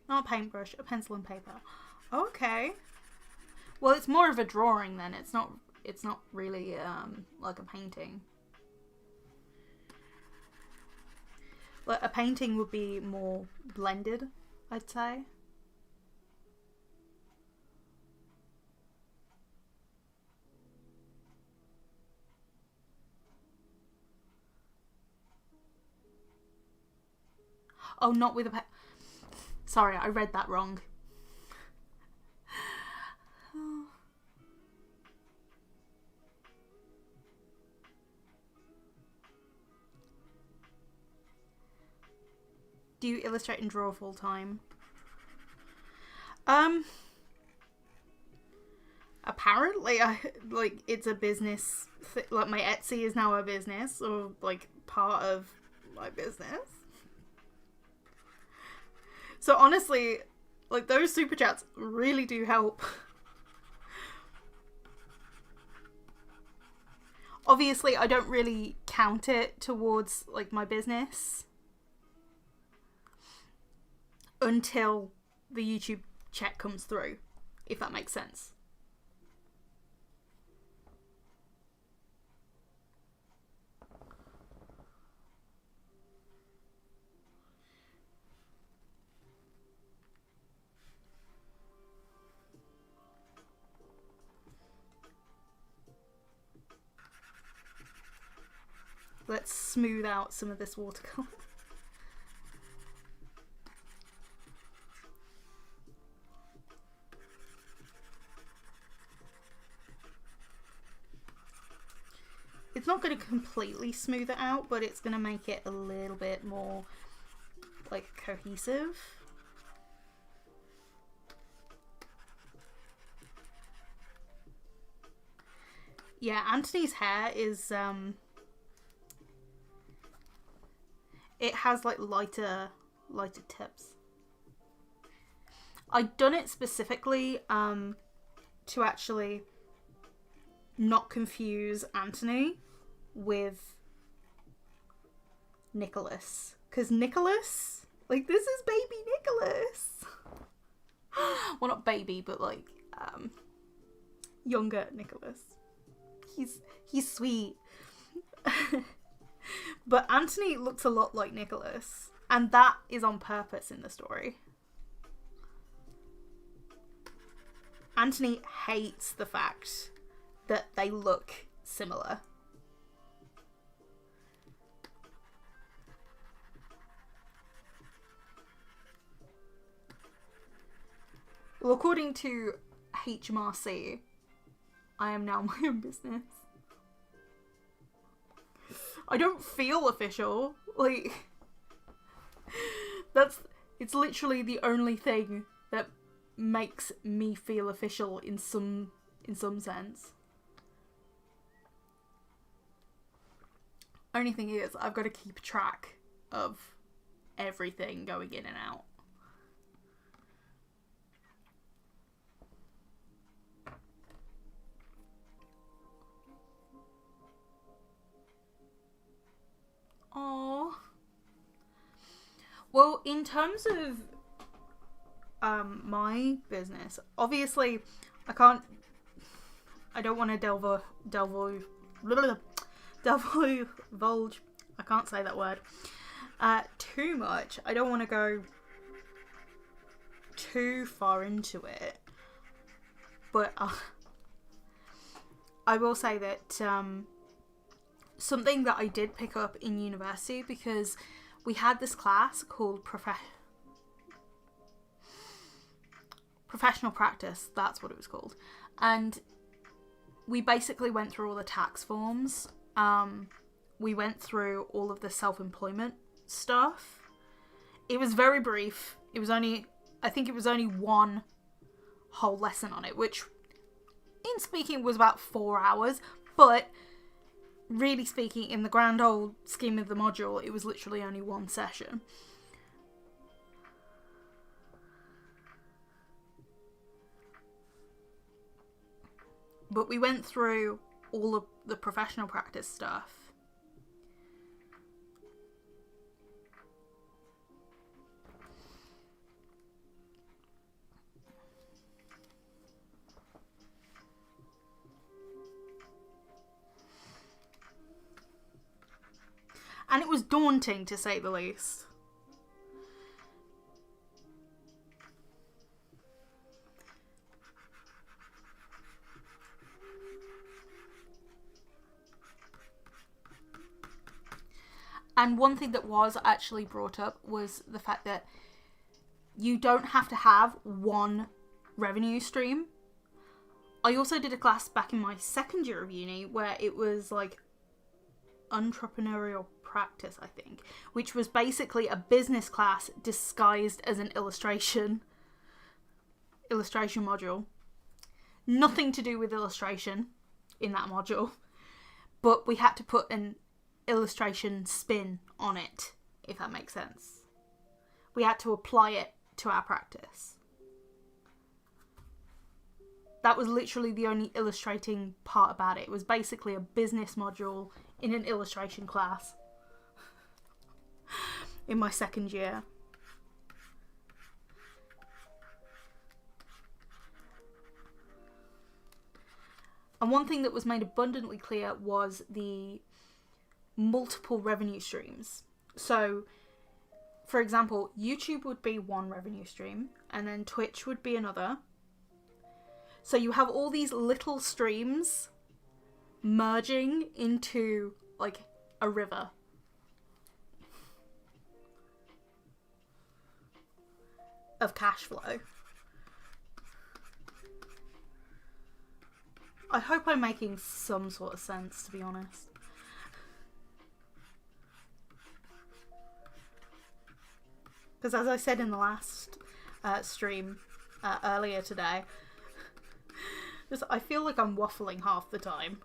Not a paintbrush, a pencil and paper. Okay. Well, it's more of a drawing then. It's not really like a painting. Like a painting would be more blended, I'd say. Oh, not with a Sorry, I read that wrong. Do you illustrate and draw full time? Apparently, it's a business. Like my Etsy is now a business, or like part of my business. So honestly, like those super chats really do help. Obviously, I don't really count it towards like my business until the YouTube check comes through, if that makes sense. Let's smooth out some of this watercolor. It's not going to completely smooth it out, but it's going to make it a little bit more like cohesive. Yeah, Anthony's hair is it has like lighter tips. I'd done it specifically to actually not confuse Anthony with Nicholas, because Nicholas, like, this is baby Nicholas. Well, not baby, but like younger Nicholas. He's sweet. But Anthony looks a lot like Nicholas, and that is on purpose in the story. Anthony hates the fact that they look similar. Well, according to HMRC, I am now my own business. I don't feel official. Like, it's literally the only thing that makes me feel official in some sense. Only thing is, I've got to keep track of everything going in and out. Aww. Well, in terms of my business, obviously I don't want to divulge, I can't say that word, too much. I don't want to go too far into it, but I will say that something that I did pick up in university, because we had this class called professional practice, that's what it was called, and we basically went through all the tax forms. We went through all of the self-employment stuff. It was very brief. I think it was only one whole lesson on it, which in speaking was about 4 hours, but really speaking, in the grand old scheme of the module, it was literally only one session. But we went through all of the professional practice stuff. And it was daunting, to say the least. And one thing that was actually brought up was the fact that you don't have to have one revenue stream. I also did a class back in my second year of uni where it was like entrepreneurial practice, I think, which was basically a business class disguised as an illustration module. Nothing to do with illustration in that module, but we had to put an illustration spin on it, if that makes sense. We had to apply it to our practice. That was literally the only illustrating part about it. It was basically a business module in an illustration class in my second year. And one thing that was made abundantly clear was the multiple revenue streams. So, for example, YouTube would be one revenue stream, and then Twitch would be another. So you have all these little streams merging into, like, a river. Of cash flow. I hope I'm making some sort of sense, to be honest. Because as I said in the last stream earlier today, I feel like I'm waffling half the time.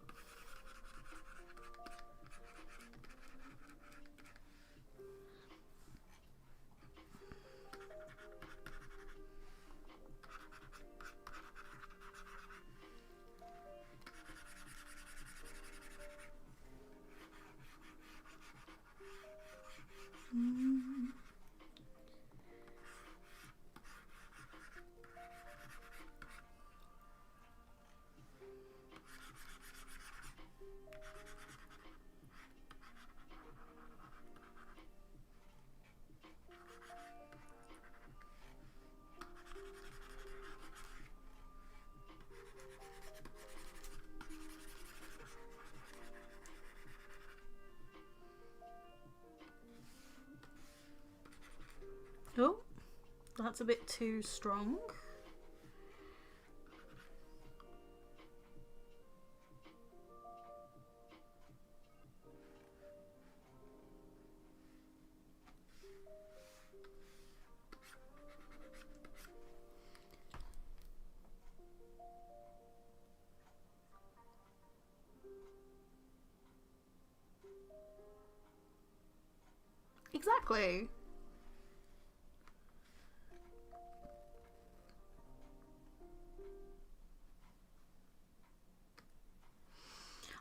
Oh, that's a bit too strong. Exactly.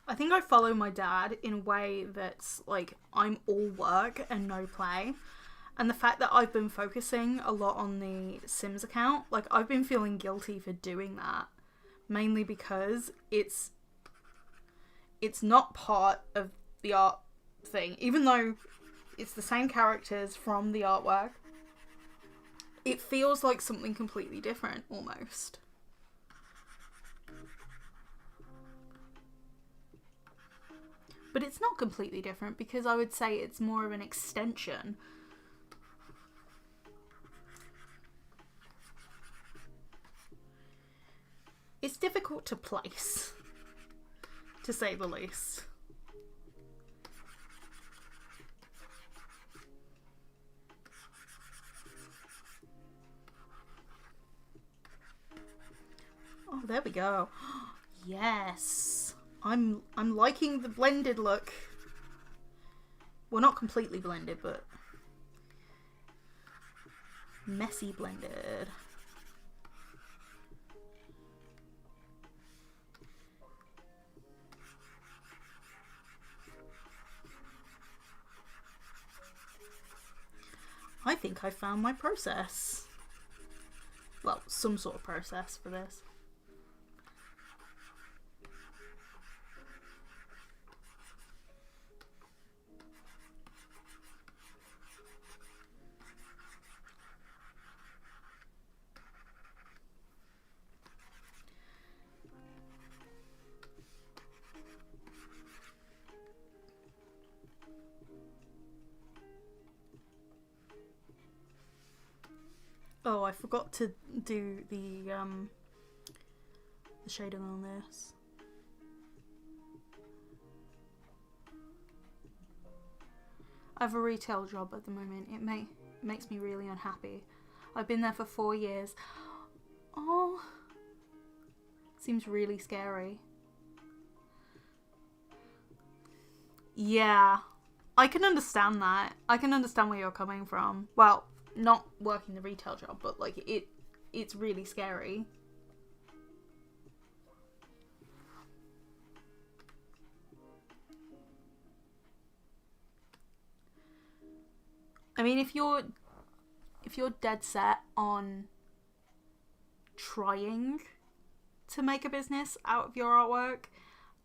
I think I follow my dad in a way that's like I'm all work and no play. And the fact that I've been focusing a lot on the Sims account, like I've been feeling guilty for doing that. Mainly because it's not part of the art thing. Even though it's the same characters from the artwork, it feels like something completely different almost. But it's not completely different because I would say it's more of an extension. It's difficult to place, to say the least. Oh, there we go. Yes. I'm liking the blended look. Well, not completely blended, but messy blended. think I found my process. Well, some sort of process for this. Oh, I forgot to do the shading on this. I have a retail job at the moment. It makes me really unhappy. I've been there for 4 years. Oh, seems really scary. Yeah, I can understand that. I can understand where you're coming from. Well, not working the retail job, but like it's really scary. I mean, if you're dead set on trying to make a business out of your artwork,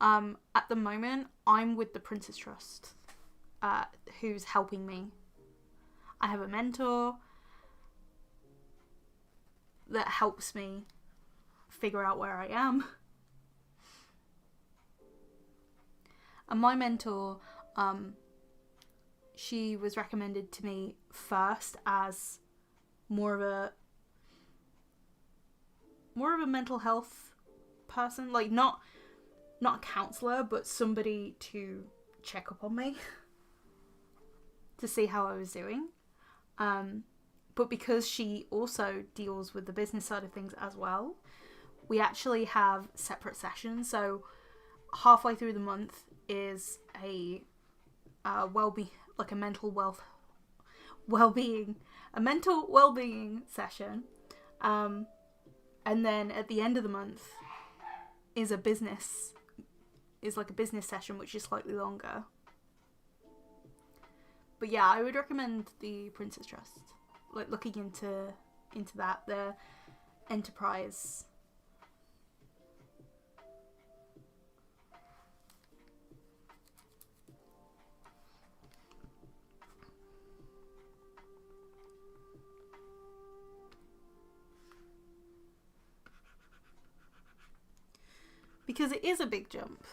at the moment I'm with the Princess Trust, who's helping me. I have a mentor that helps me figure out where I am. And my mentor, she was recommended to me first as more of a mental health person, like not a counselor, but somebody to check up on me to see how I was doing. But because she also deals with the business side of things as well, we actually have separate sessions. So halfway through the month is a mental well-being session, and then at the end of the month is a business session, which is slightly longer. But yeah, I would recommend the Princess Trust, like looking into that, the enterprise. Because it is a big jump.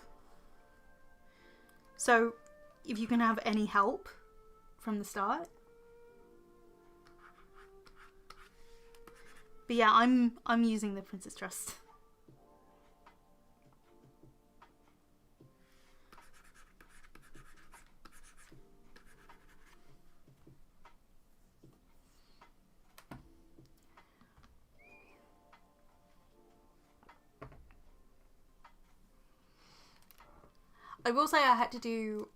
So if you can have any help from the start. But yeah, I'm using the Princess Trust. I will say I had to,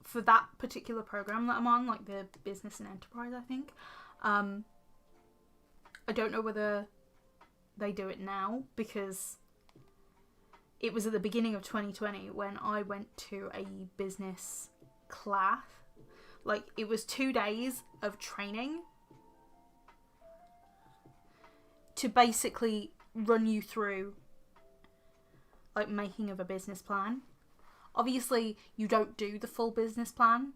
for that particular program that I'm on, like the business and enterprise, I think, I don't know whether they do it now, because it was at the beginning of 2020 when I went to a business class. Like, it was 2 days of training to basically run you through like making of a business plan. Obviously, you don't do the full business plan.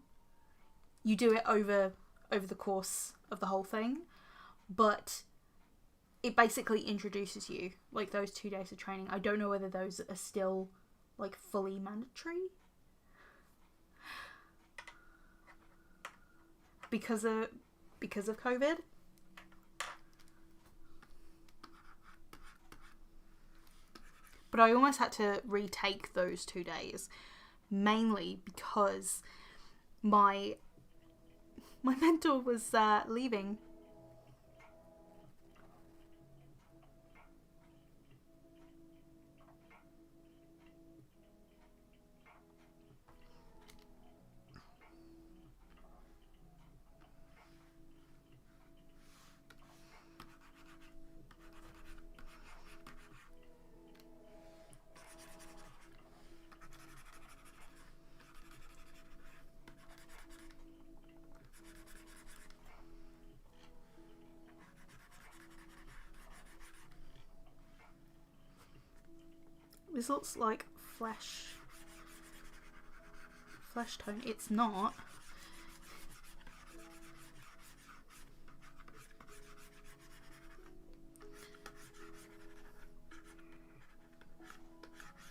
You do it over the course of the whole thing, but it basically introduces you, like those 2 days of training. I don't know whether those are still like fully mandatory because of COVID. But I almost had to retake those 2 days, mainly because my mentor was leaving. This looks like flesh tone. It's not.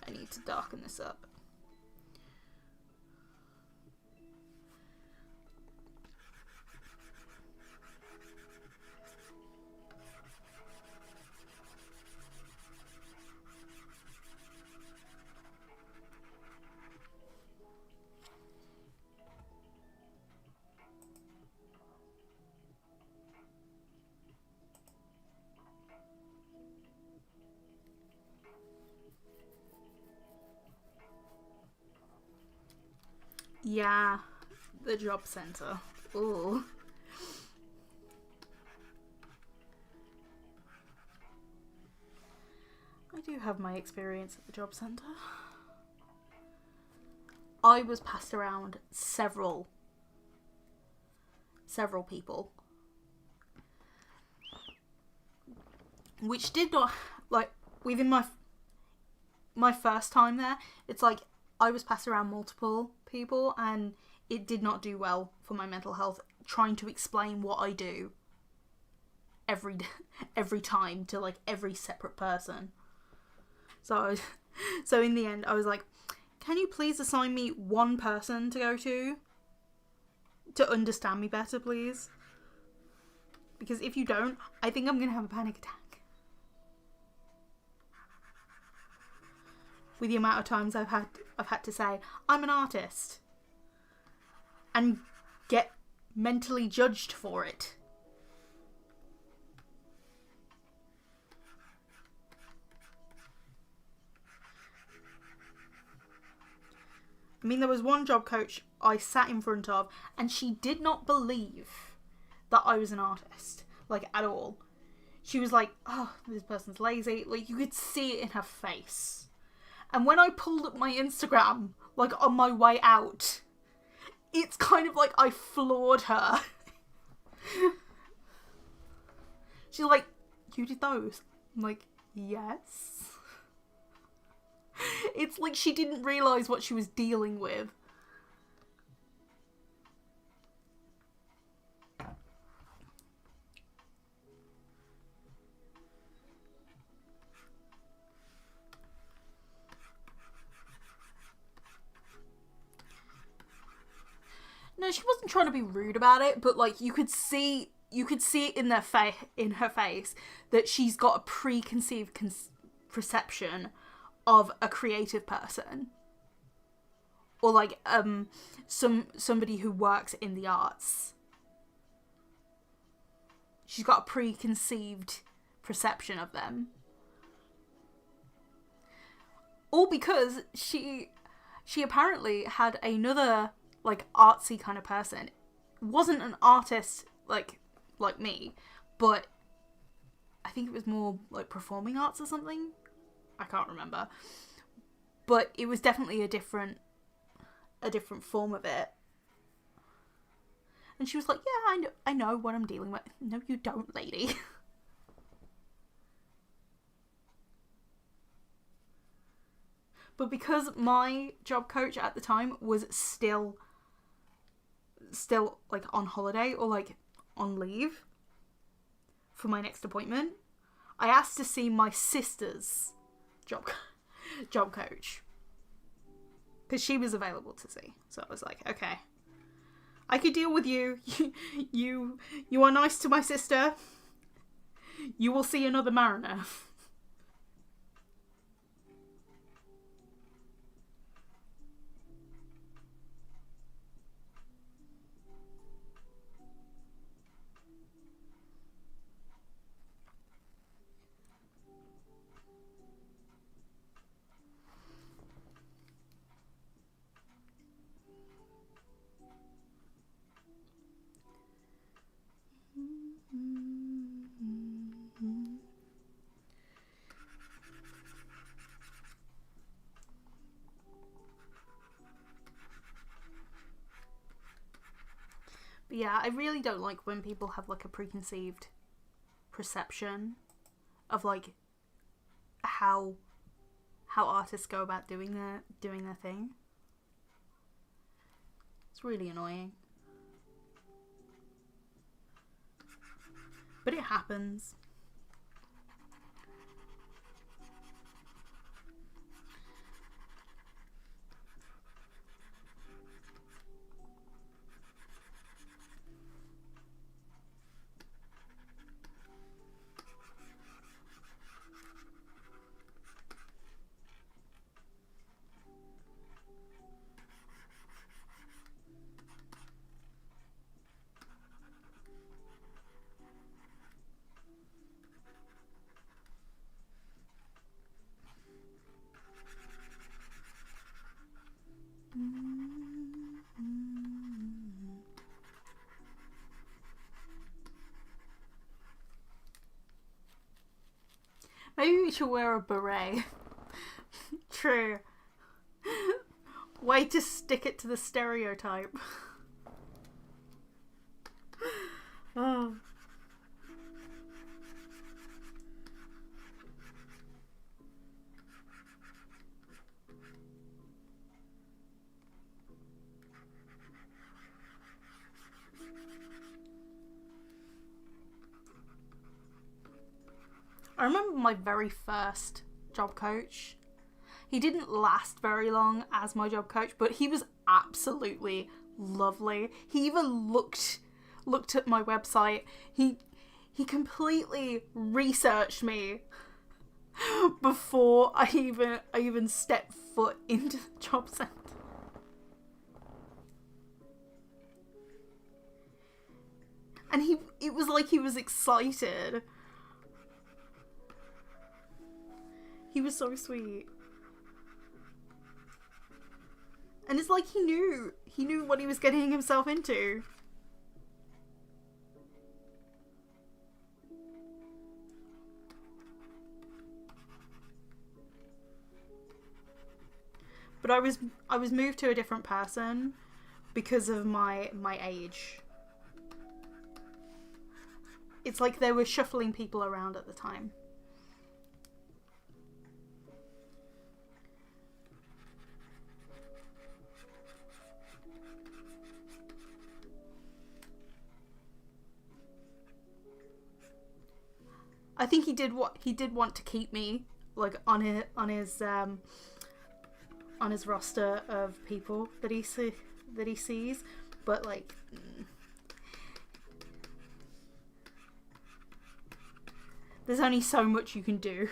I need to darken this up. Yeah, the job centre. Ooh. I do have my experience at the job centre. I was passed around several people. Which did not, like, within my first time there, it's like I was passed around multiple people and it did not do well for my mental health trying to explain what I do every time to like every separate person. So in the end I was like, can you please assign me one person to go to understand me better, please? Because if you don't, I think I'm going to have a panic attack. With the amount of times I've had to say, I'm an artist. And get mentally judged for it. I mean, there was one job coach I sat in front of and she did not believe that I was an artist. Like, at all. She was like, oh, this person's lazy. Like, you could see it in her face. And when I pulled up my Instagram, like, on my way out, it's kind of like I floored her. She's like, you did those? I'm like, yes. It's like she didn't realise what she was dealing with. No, she wasn't trying to be rude about it, but like you could see it in her face that she's got a preconceived perception of a creative person, or like somebody who works in the arts. She's got a preconceived perception of them, all because she apparently had another like artsy kind of person. Wasn't an artist like me, but I think it was more like performing arts or something. I can't remember, but it was definitely a different form of it. And she was like, yeah, I know what I'm dealing with. No, you don't, lady. But because my job coach at the time was still like on holiday or like on leave for my next appointment, I asked to see my sister's job coach because she was available to see. So I was like, okay, I could deal with you. You are nice to my sister. You will see another Marriner. But yeah, I really don't like when people have like a preconceived perception of like how how artists go about doing their thing. It's really annoying. But it happens. Maybe we should wear a beret. True. Way to stick it to the stereotype. Oh. I remember my very first job coach. He didn't last very long as my job coach, but he was absolutely lovely. He even looked at my website. He completely researched me before I even stepped foot into the job centre. And it was like he was excited. He was so sweet. And it's like he knew what he was getting himself into. But I was moved to a different person because of my age. It's like they were shuffling people around at the time. I think he did want to keep me like on his roster of people that he sees, but like there's only so much you can do.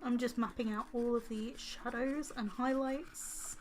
I'm just mapping out all of the shadows and highlights.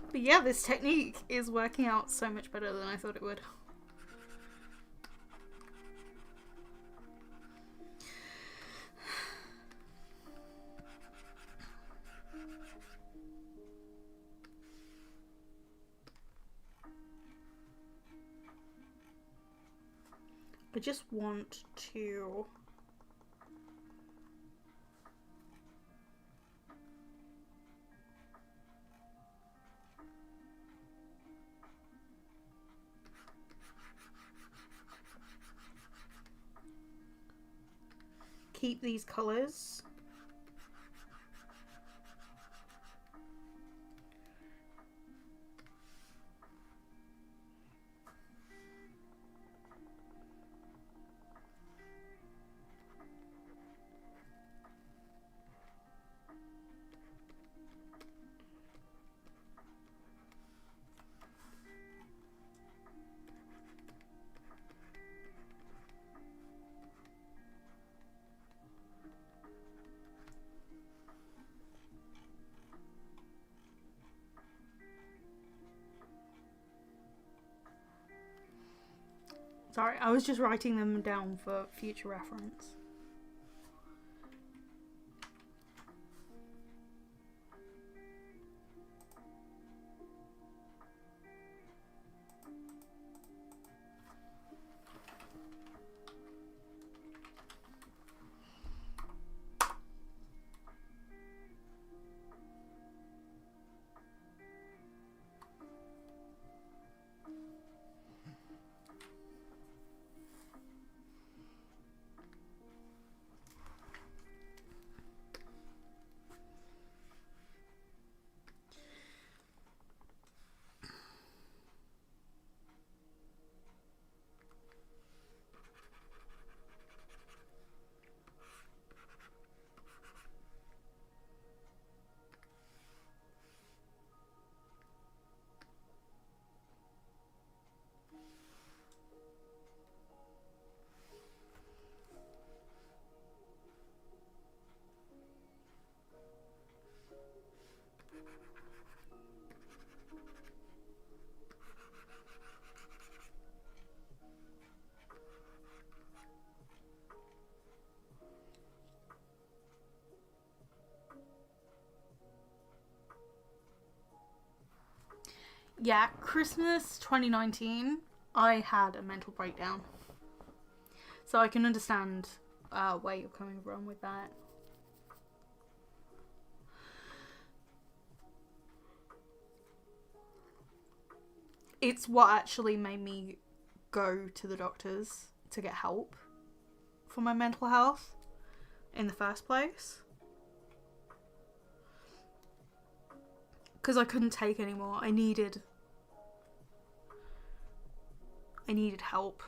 But yeah, this technique is working out so much better than I thought it would. I just want to keep these colours. Sorry, I was just writing them down for future reference. Yeah, Christmas 2019, I had a mental breakdown. So I can understand where you're coming from with that. It's what actually made me go to the doctors to get help for my mental health in the first place. Because I couldn't take anymore. I needed help.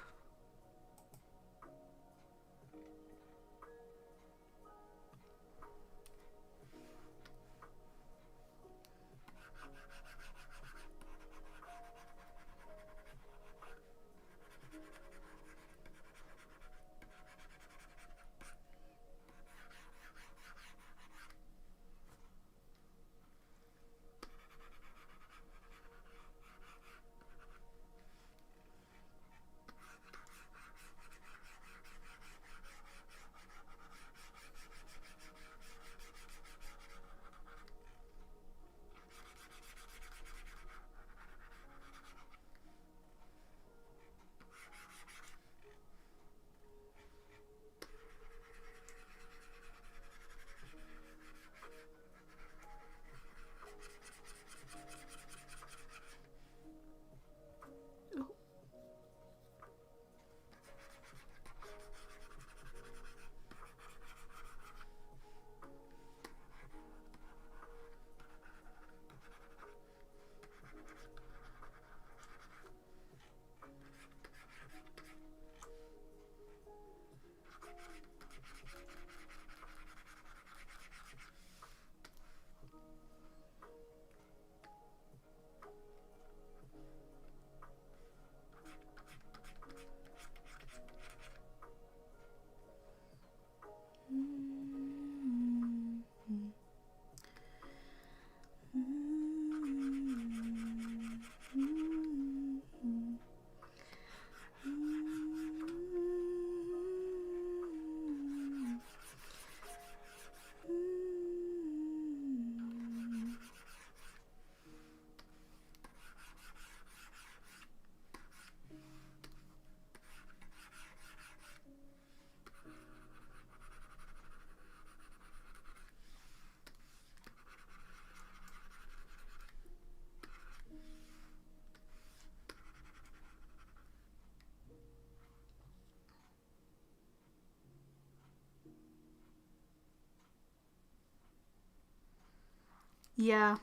Yeah.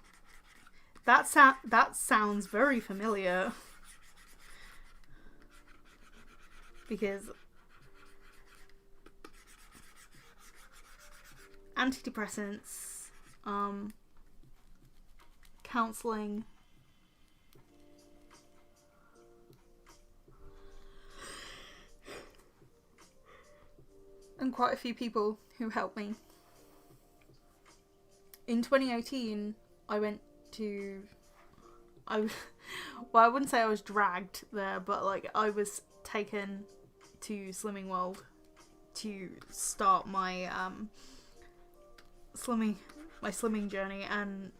That sounds very familiar. Because antidepressants, counselling, and quite a few people who helped me. In 2018, I went to... well, I wouldn't say I was dragged there, but like I was taken to Slimming World to start my slimming journey, and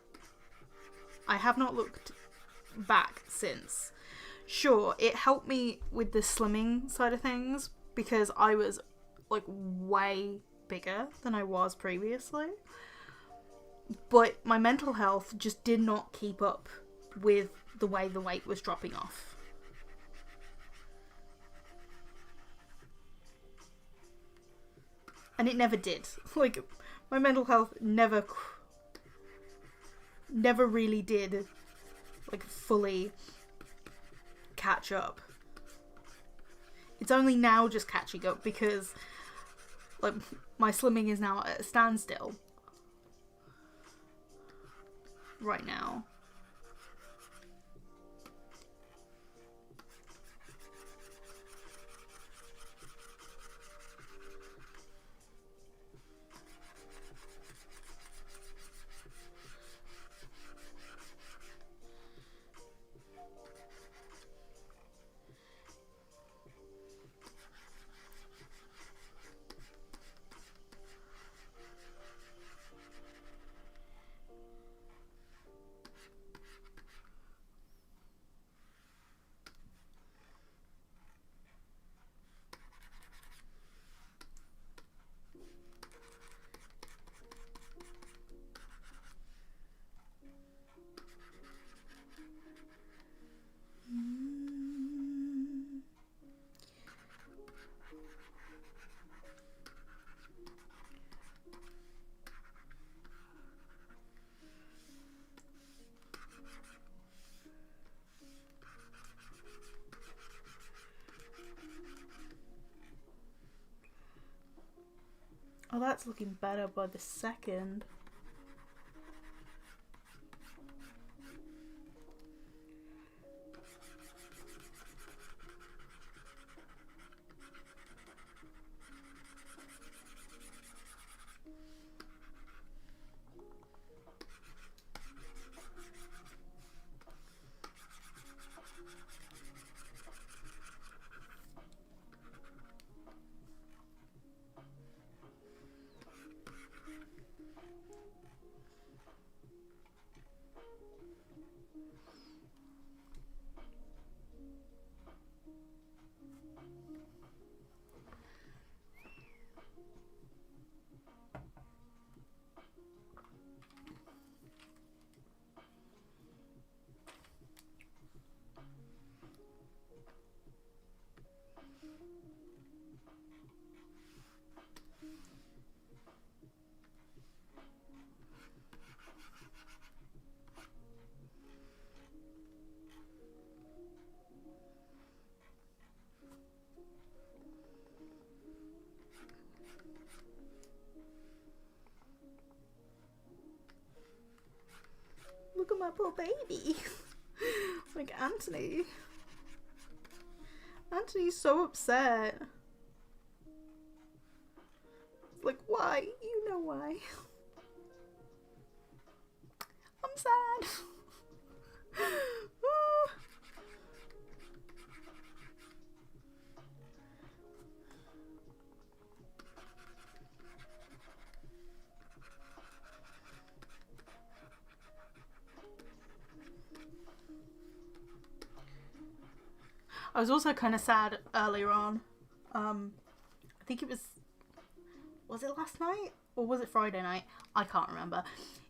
I have not looked back since. Sure, it helped me with the slimming side of things because I was like way bigger than I was previously, but my mental health just did not keep up with the way the weight was dropping off. And it never did. Like, my mental health never really did, like, fully catch up. It's only now just catching up because, like, my slimming is now at a standstill right now. Oh, that's looking better by the second. Look at my poor baby. Like, Anthony. Anthony's so upset. It's like, why? You know why. I'm sad. I was also kind of sad earlier on. I think it was it last night? Or was it Friday night? I can't remember.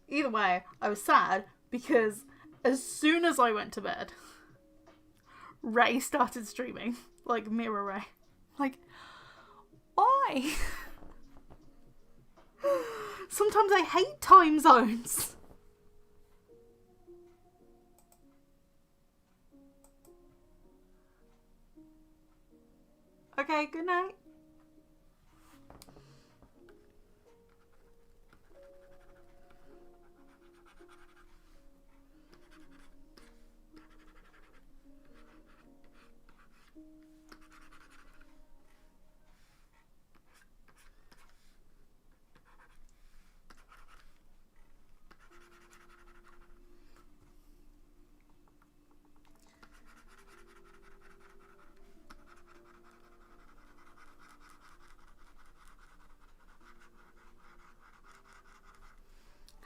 Either way, I was sad because as soon as I went to bed, Ray started streaming. Like, Mirror Ray. Like, why? Sometimes I hate time zones. Okay, good night.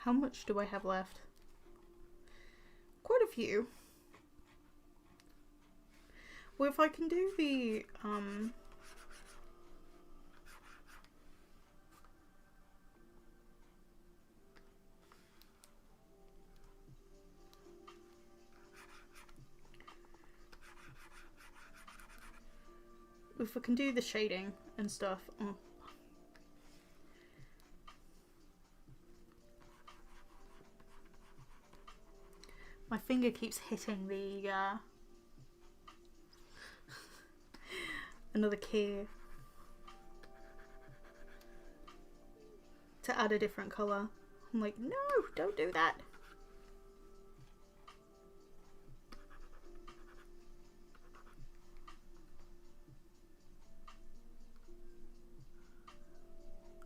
How much do I have left? Quite a few. Well, if I can do the, if I can do the shading and stuff. Oh. My finger keeps hitting the, another key to add a different colour. I'm like, no, don't do that.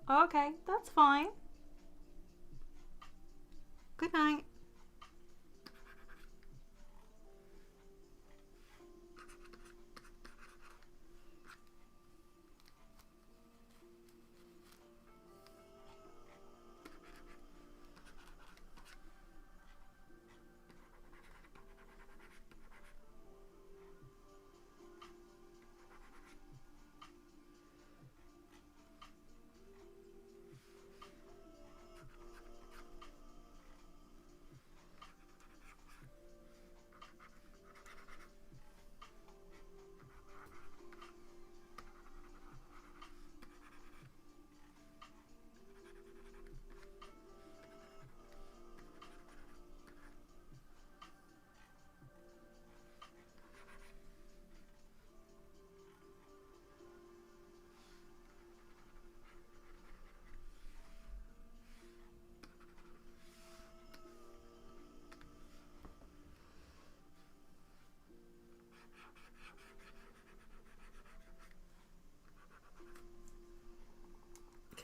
Okay, that's fine. Good night.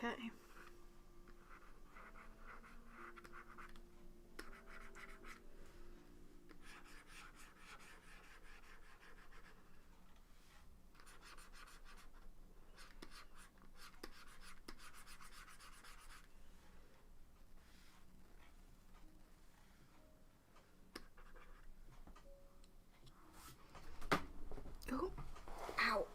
Okay. Oh, ow.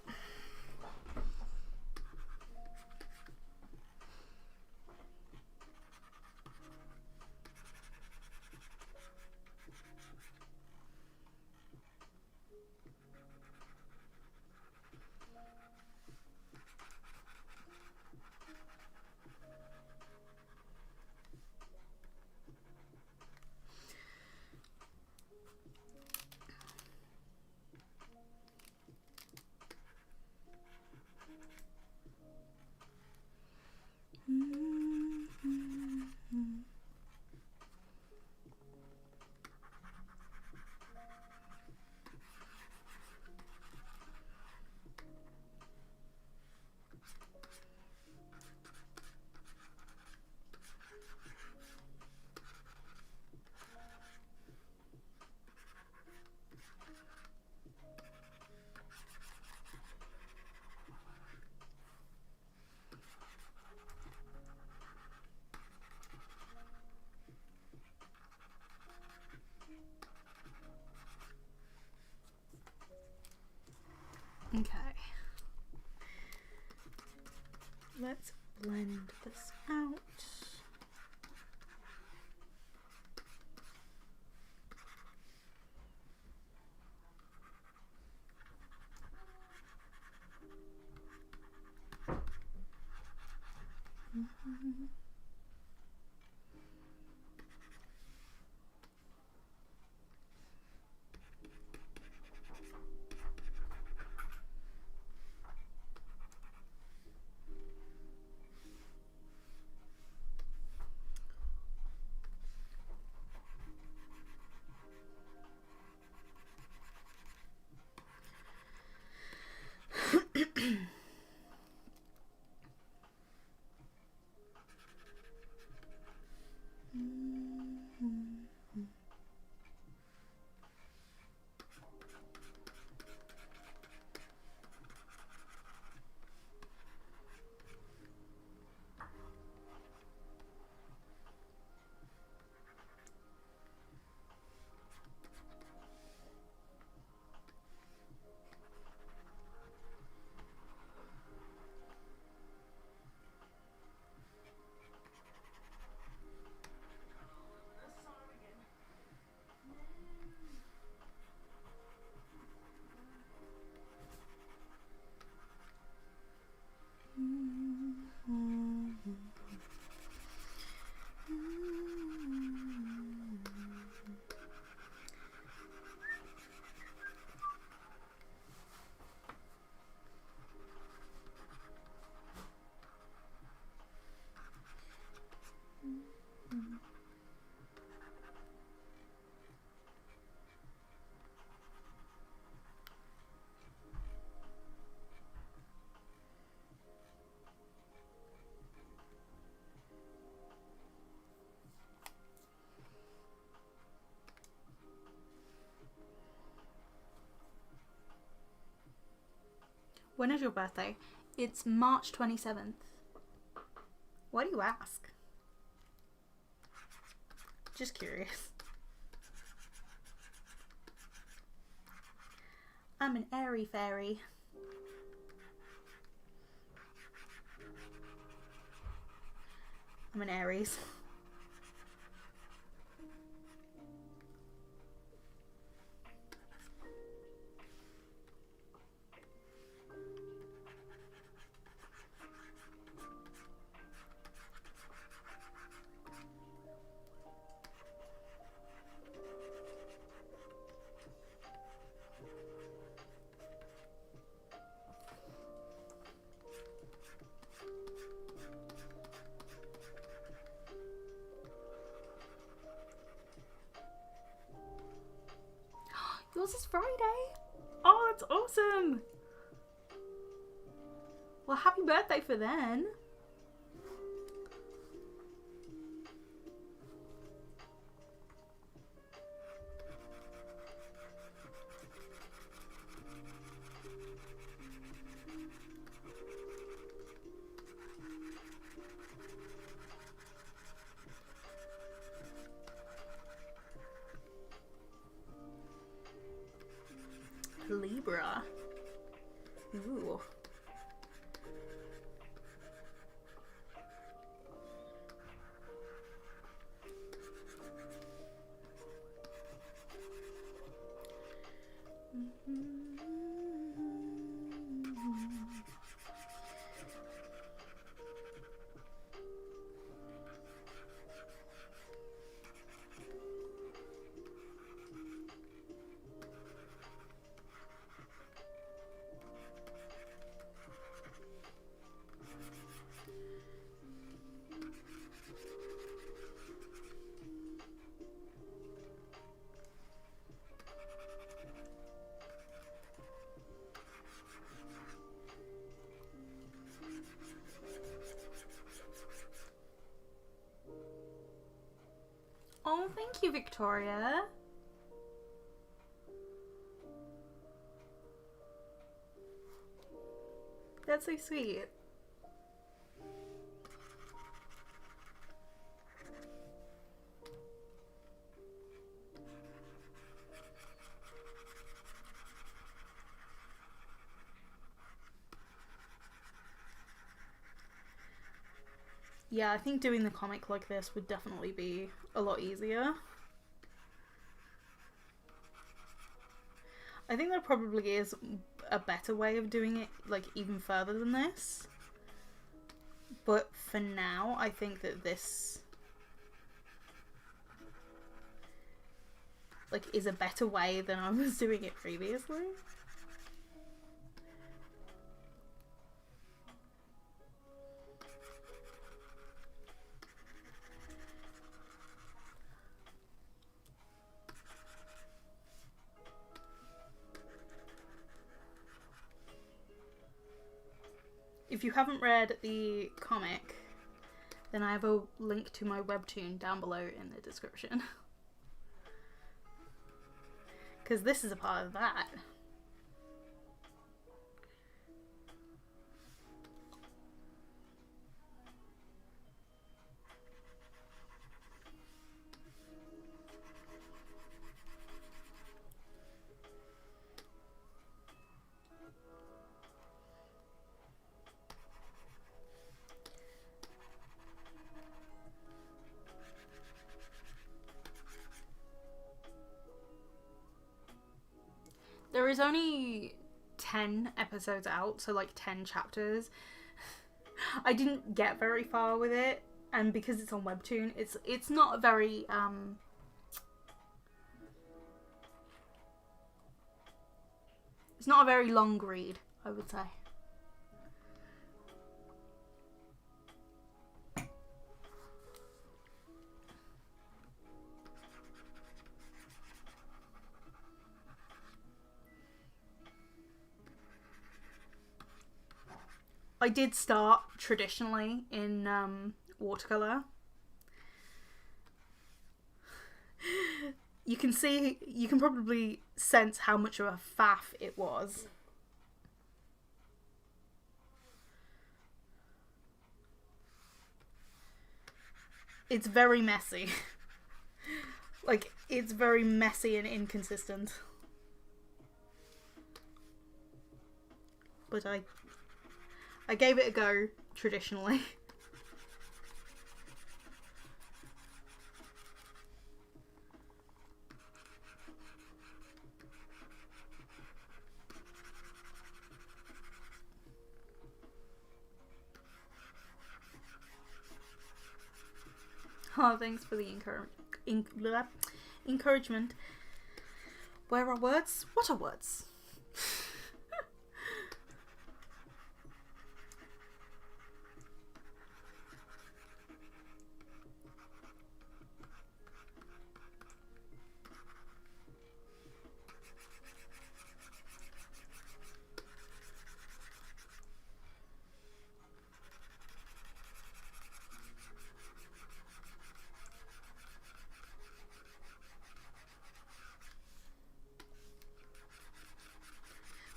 Okay. Let's blend this out. When is your birthday? It's March 27th. Why do you ask? Just curious. I'm an airy fairy. I'm an Aries. Yours is Friday. Oh, that's awesome. Well, happy birthday for then. Libra. Ooh. Oh, thank you, Victoria. That's so sweet. Yeah, I think doing the comic like this would definitely be a lot easier. I think there probably is a better way of doing it, like, even further than this. But for now, I think that this, like, is a better way than I was doing it previously. If you haven't read the comic, then I have a link to my Webtoon down below in the description. Because this is a part of that. There is only 10 episodes out, so like 10 chapters. I didn't get very far with it, and because it's on Webtoon, it's not a very it's not a very long read, I would say. I did start traditionally in watercolor. You can probably sense how much of a faff it was. It's very messy. Like, it's very messy and inconsistent. But I gave it a go, traditionally. Oh, thanks for the encouragement. Where are words? What are words?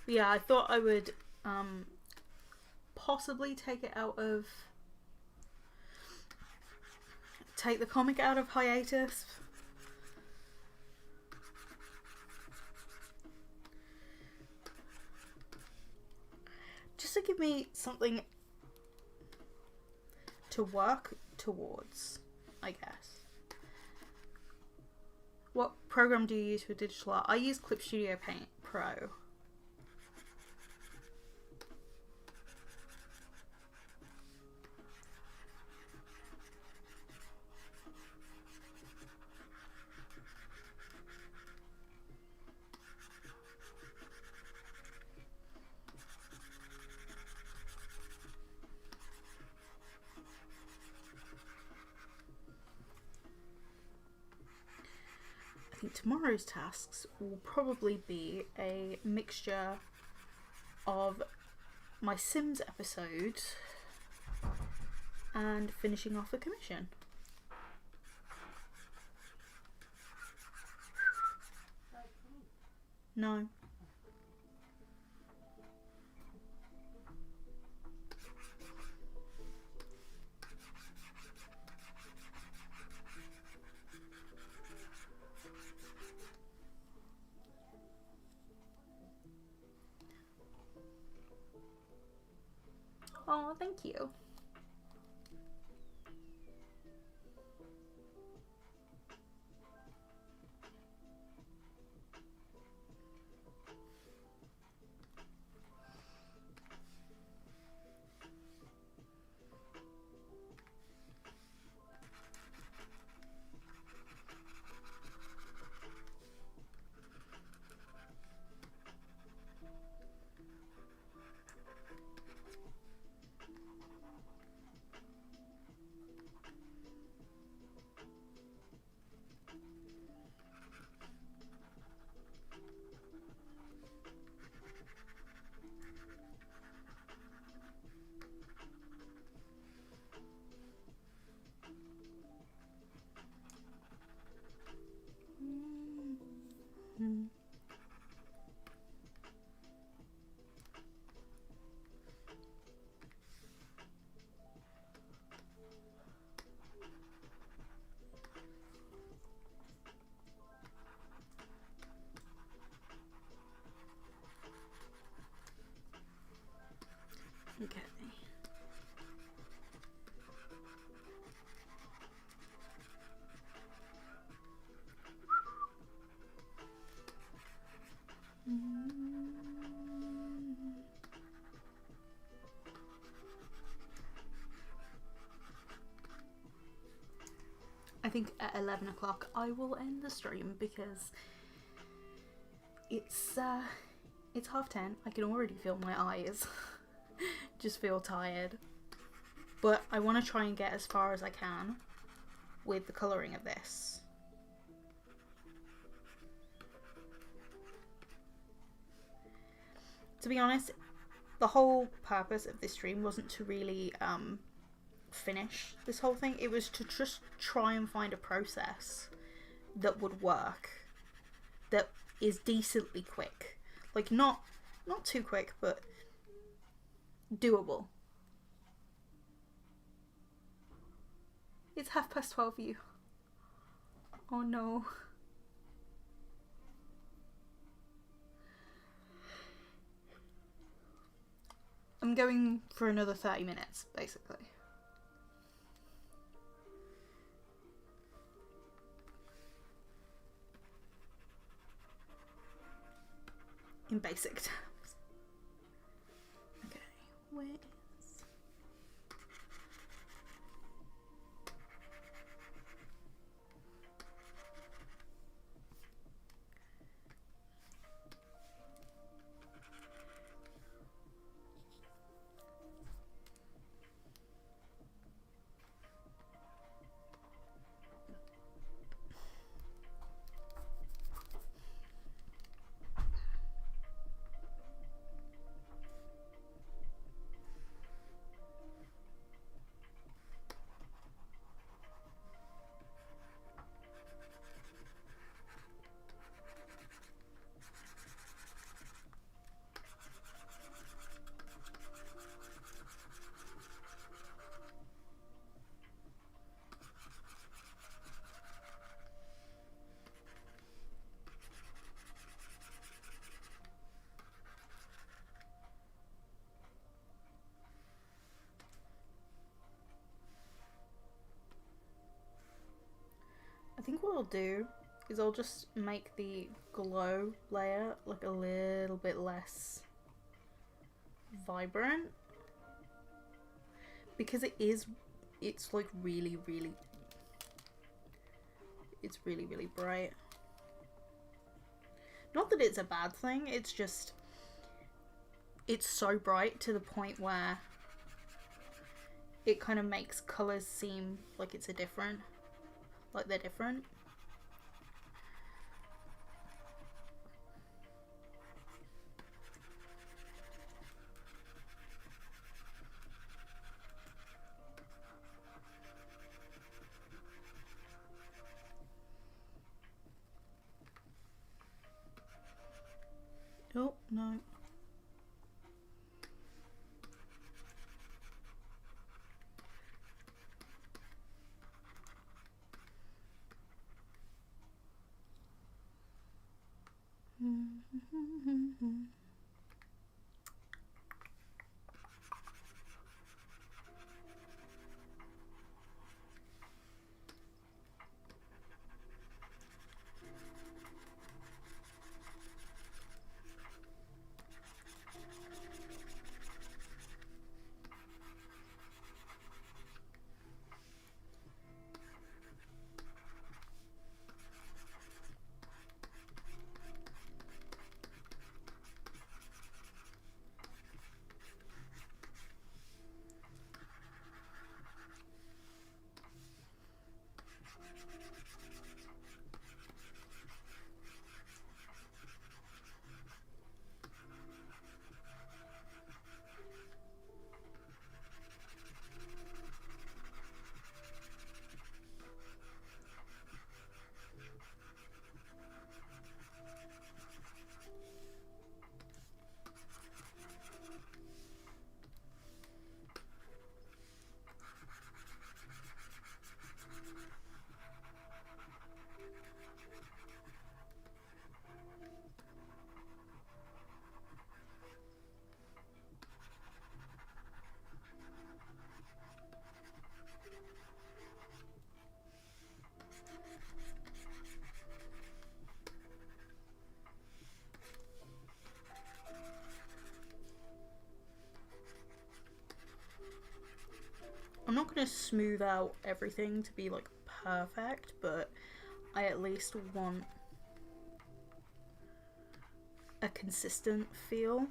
Yeah, I thought I would possibly take the comic out of hiatus. Just to give me something to work towards, I guess. What program do you use for digital art? I use Clip Studio Paint Pro. I think tomorrow's tasks will probably be a mixture of my Sims episode and finishing off a commission. No. Oh, thank you. Okay. I think at 11 o'clock I will end the stream because it's 10:30. I can already feel my eyes just feel tired, but I want to try and get as far as I can with the colouring of this. To be honest, the whole purpose of this stream wasn't to really finish this whole thing. It was to just try and find a process that would work, that is decently quick, like not too quick, but doable. It's 12:30 for you. Oh no. I'm going for another 30 minutes, basically. In basic terms. Okay, where is... I think what I'll do is I'll just make the glow layer like a little bit less vibrant, because it's like really bright. Not that it's a bad thing, it's just it's so bright to the point where it kind of makes colours seem like they're different. Oh, no. I'm not going to smooth out everything to be like perfect, but I at least want a consistent feel.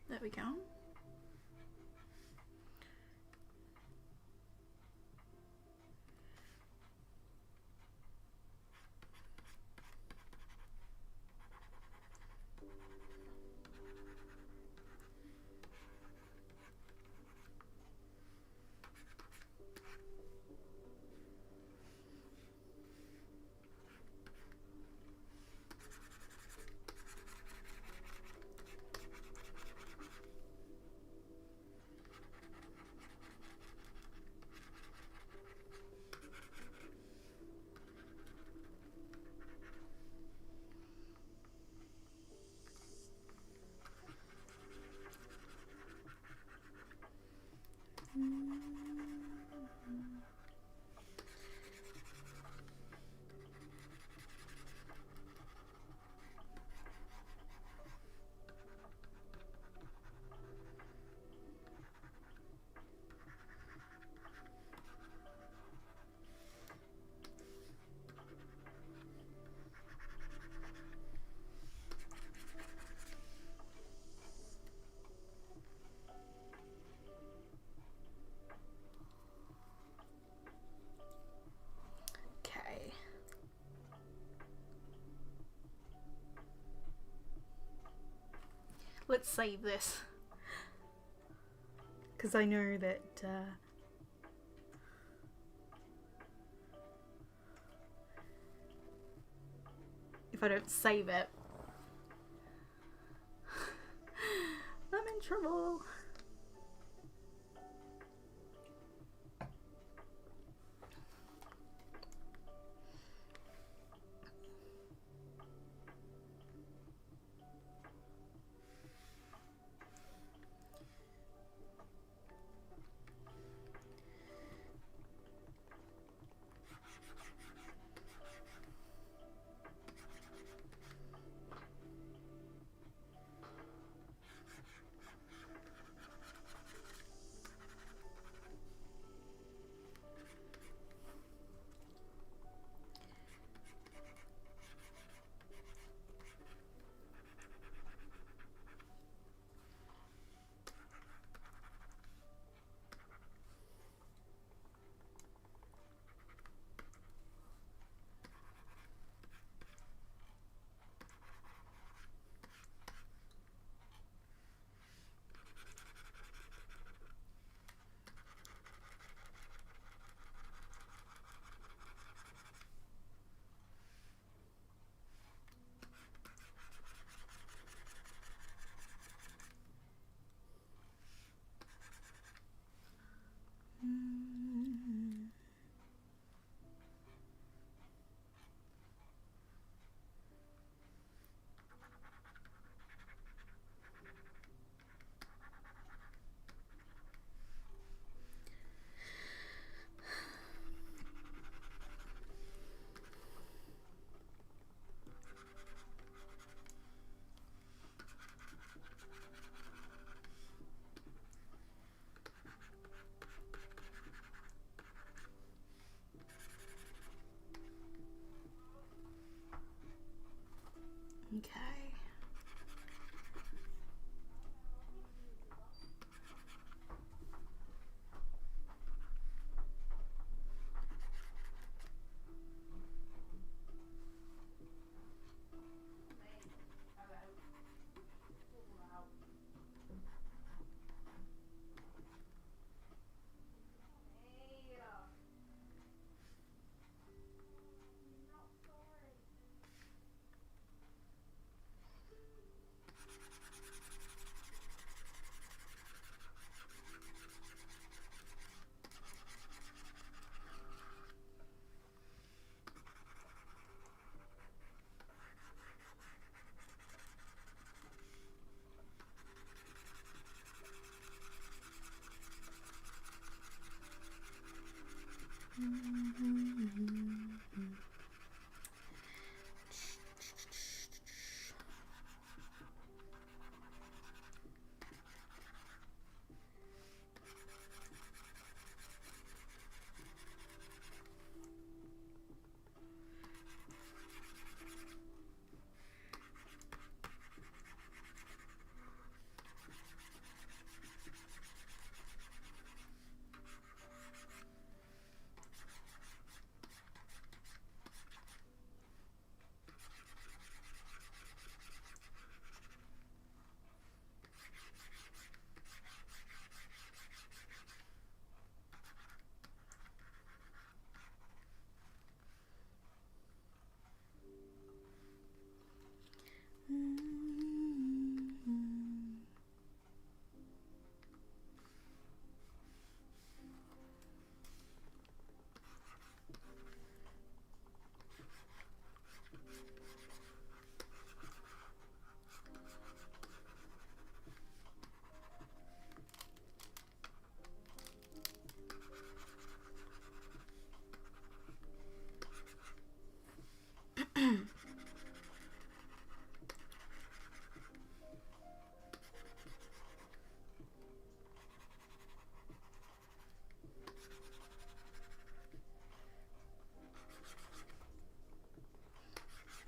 There we go. save this. Because I know that if I don't save it, I'm in trouble. Okay.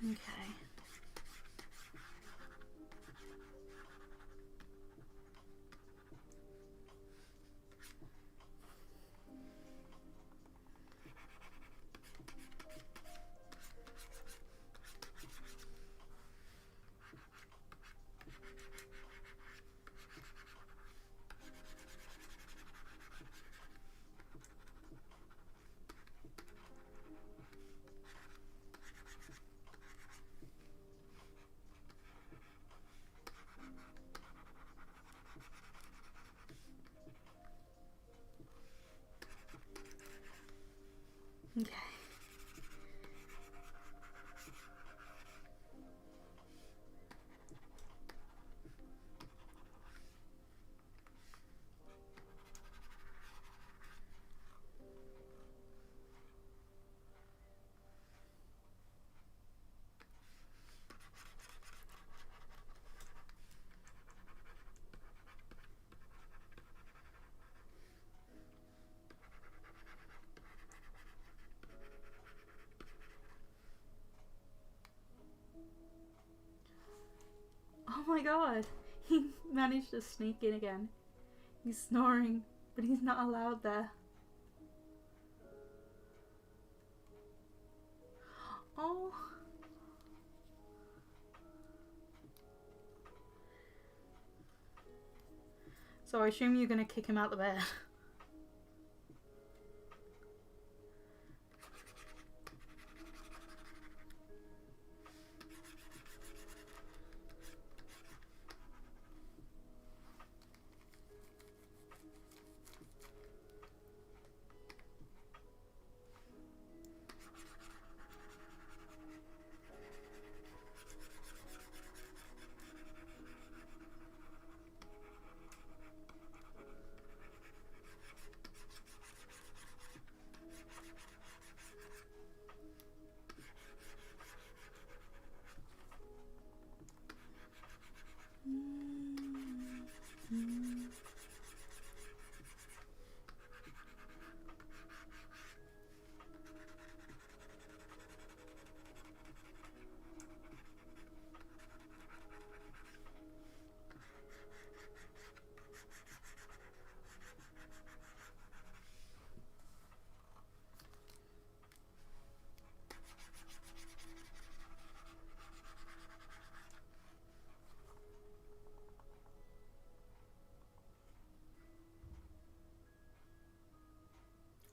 Okay. Oh my god. He managed to sneak in again. He's snoring, but he's not allowed there. Oh. So I assume you're gonna kick him out the bed.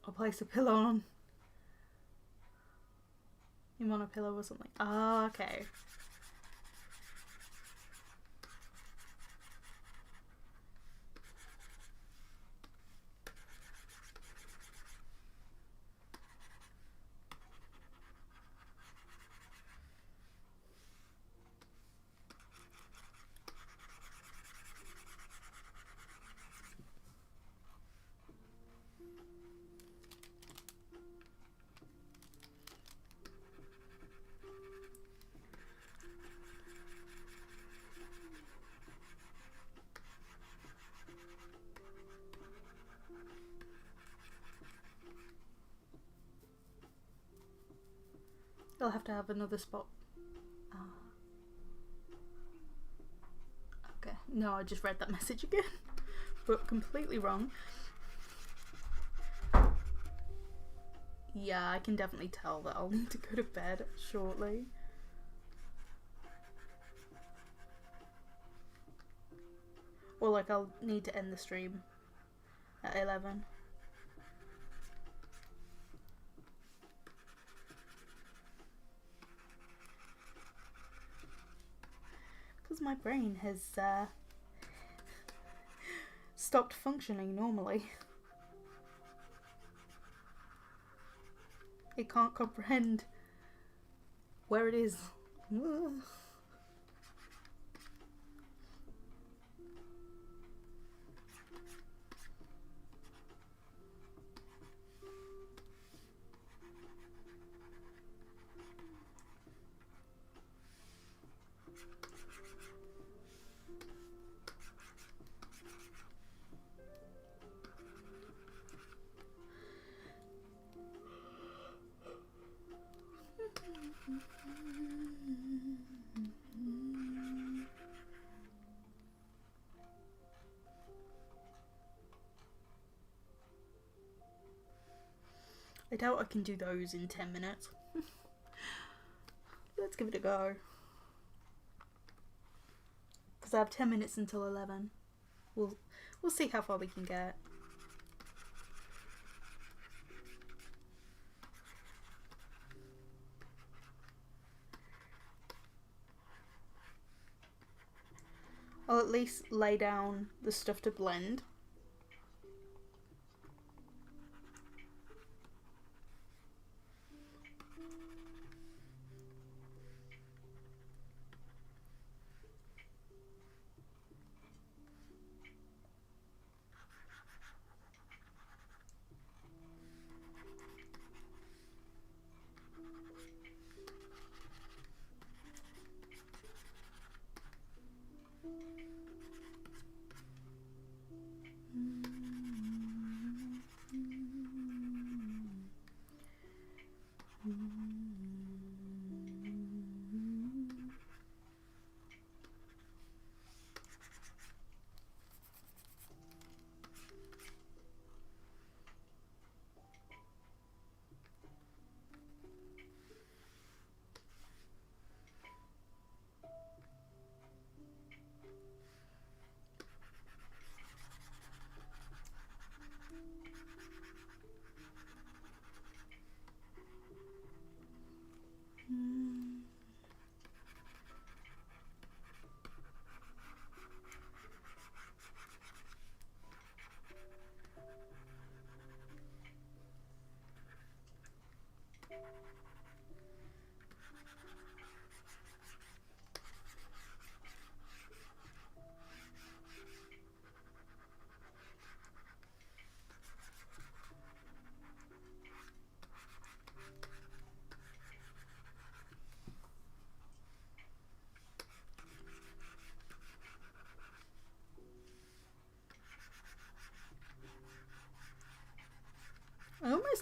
I'll place a pillow on him on a pillow or something. Oh, okay. They'll have to have another spot. Okay, no, I just read that message again, but completely wrong. Yeah, I can definitely tell that I'll need to go to bed shortly. Or like I'll need to end the stream at 11. Because my brain has stopped functioning normally. It can't comprehend where it is. I doubt I can do those in 10 minutes. Let's give it a go. Because I have 10 minutes until 11. We'll see how far we can get. I'll at least lay down the stuff to blend.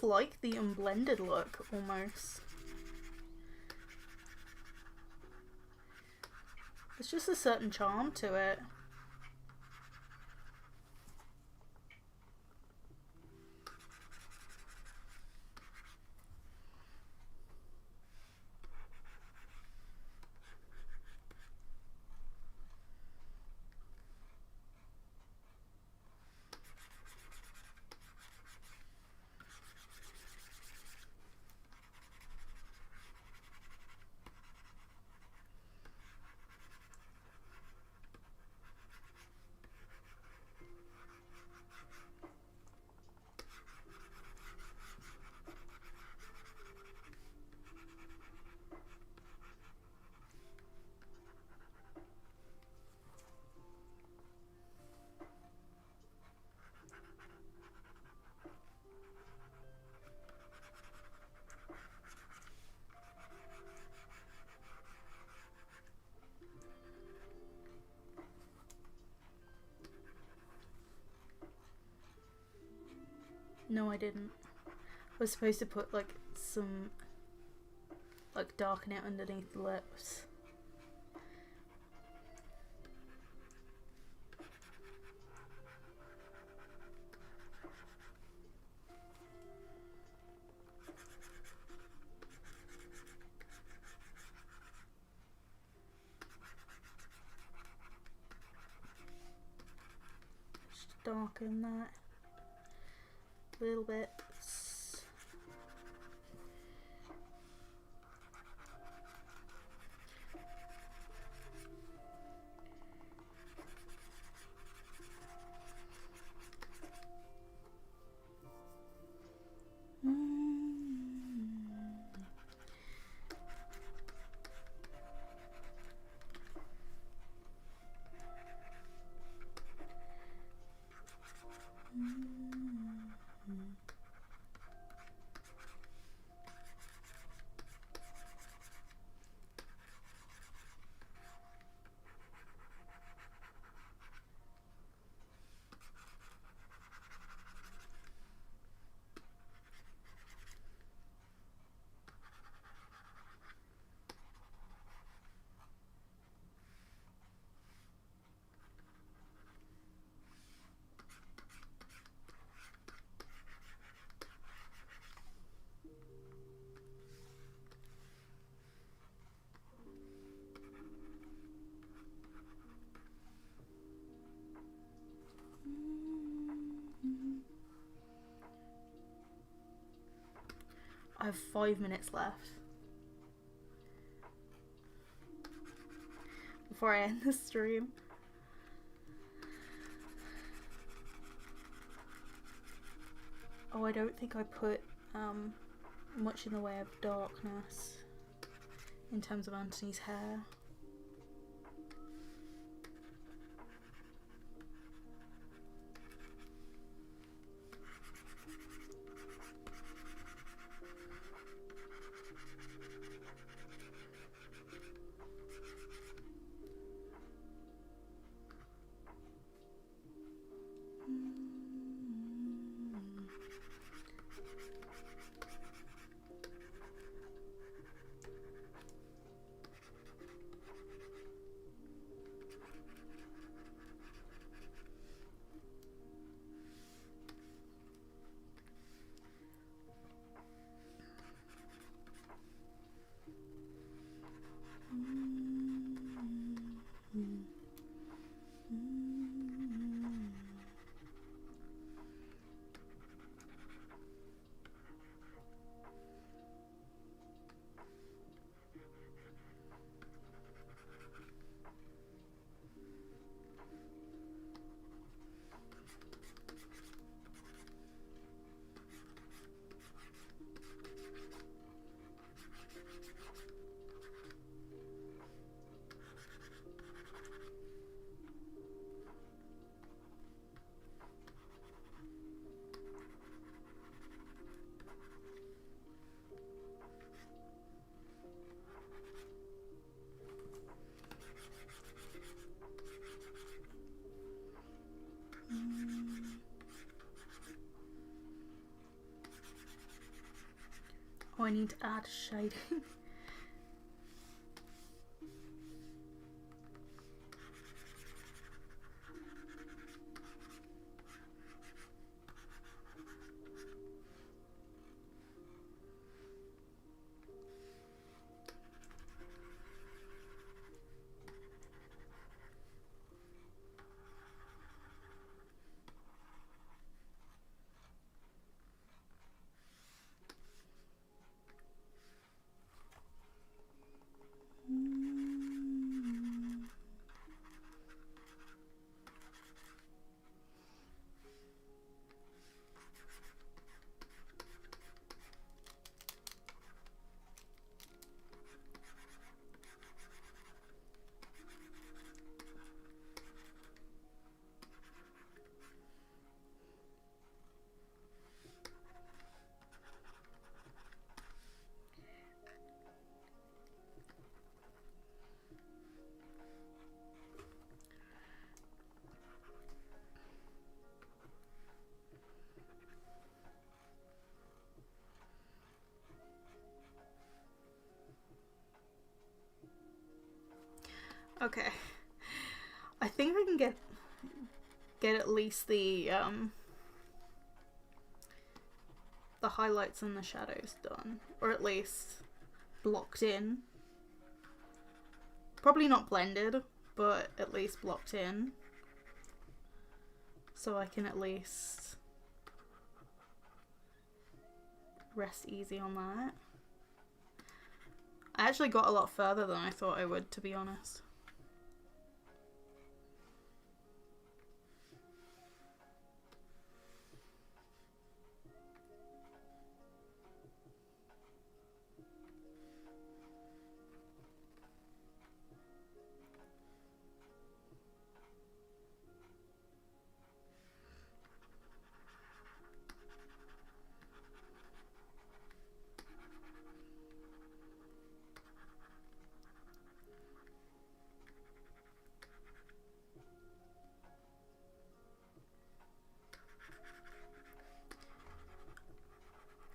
like the unblended look almost. There's just a certain charm to it. No, I didn't. I was supposed to put like some, like, darken it underneath the lips. Just darken that a little bit. I have 5 minutes left before I end the stream. Oh, I don't think I put much in the way of darkness in terms of Anthony's hair. I need to add shading. Okay, I think I can get at least the highlights and the shadows done, or at least blocked in. Probably not blended, but at least blocked in, so I can at least rest easy on that. I actually got a lot further than I thought I would, to be honest.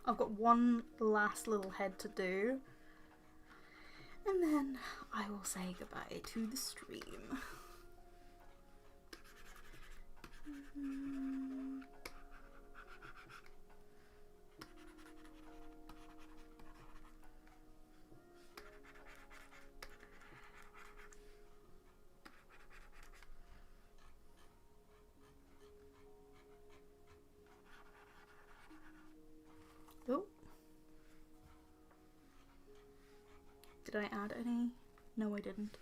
I've got one last little head to do, and then I will say goodbye to the stream. Oh. Did I add any? No, I didn't.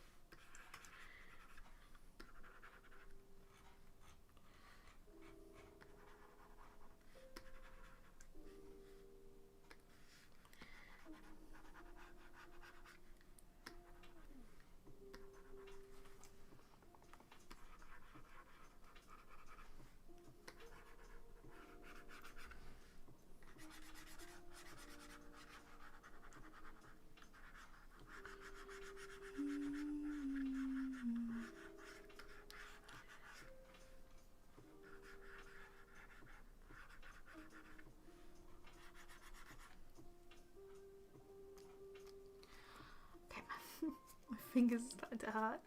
My fingers are starting to hurt.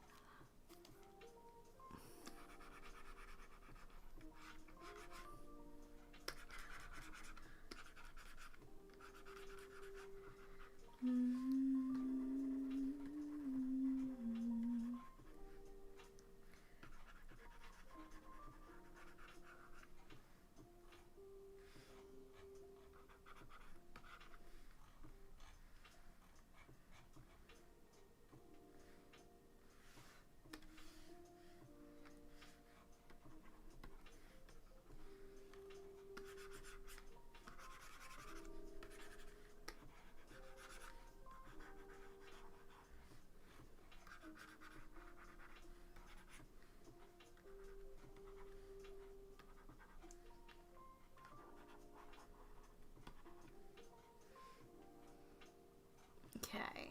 Okay,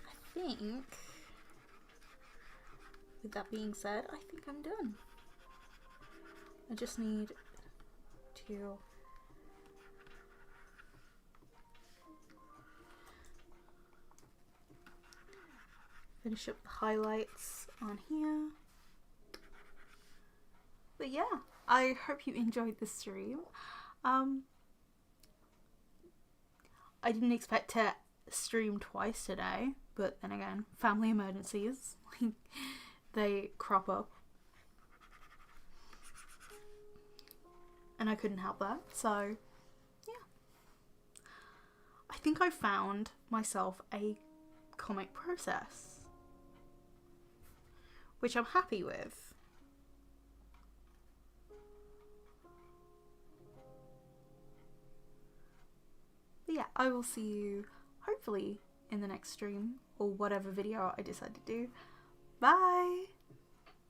I think, with that being said, I think I'm done. I just need to Finish up the highlights on here. But yeah, I hope you enjoyed this stream. I didn't expect to stream twice today, but then again, family emergencies, they crop up. And I couldn't help that, so yeah. I think I found myself a comic process, which I'm happy with. But yeah, I will see you hopefully in the next stream or whatever video I decide to do. Bye!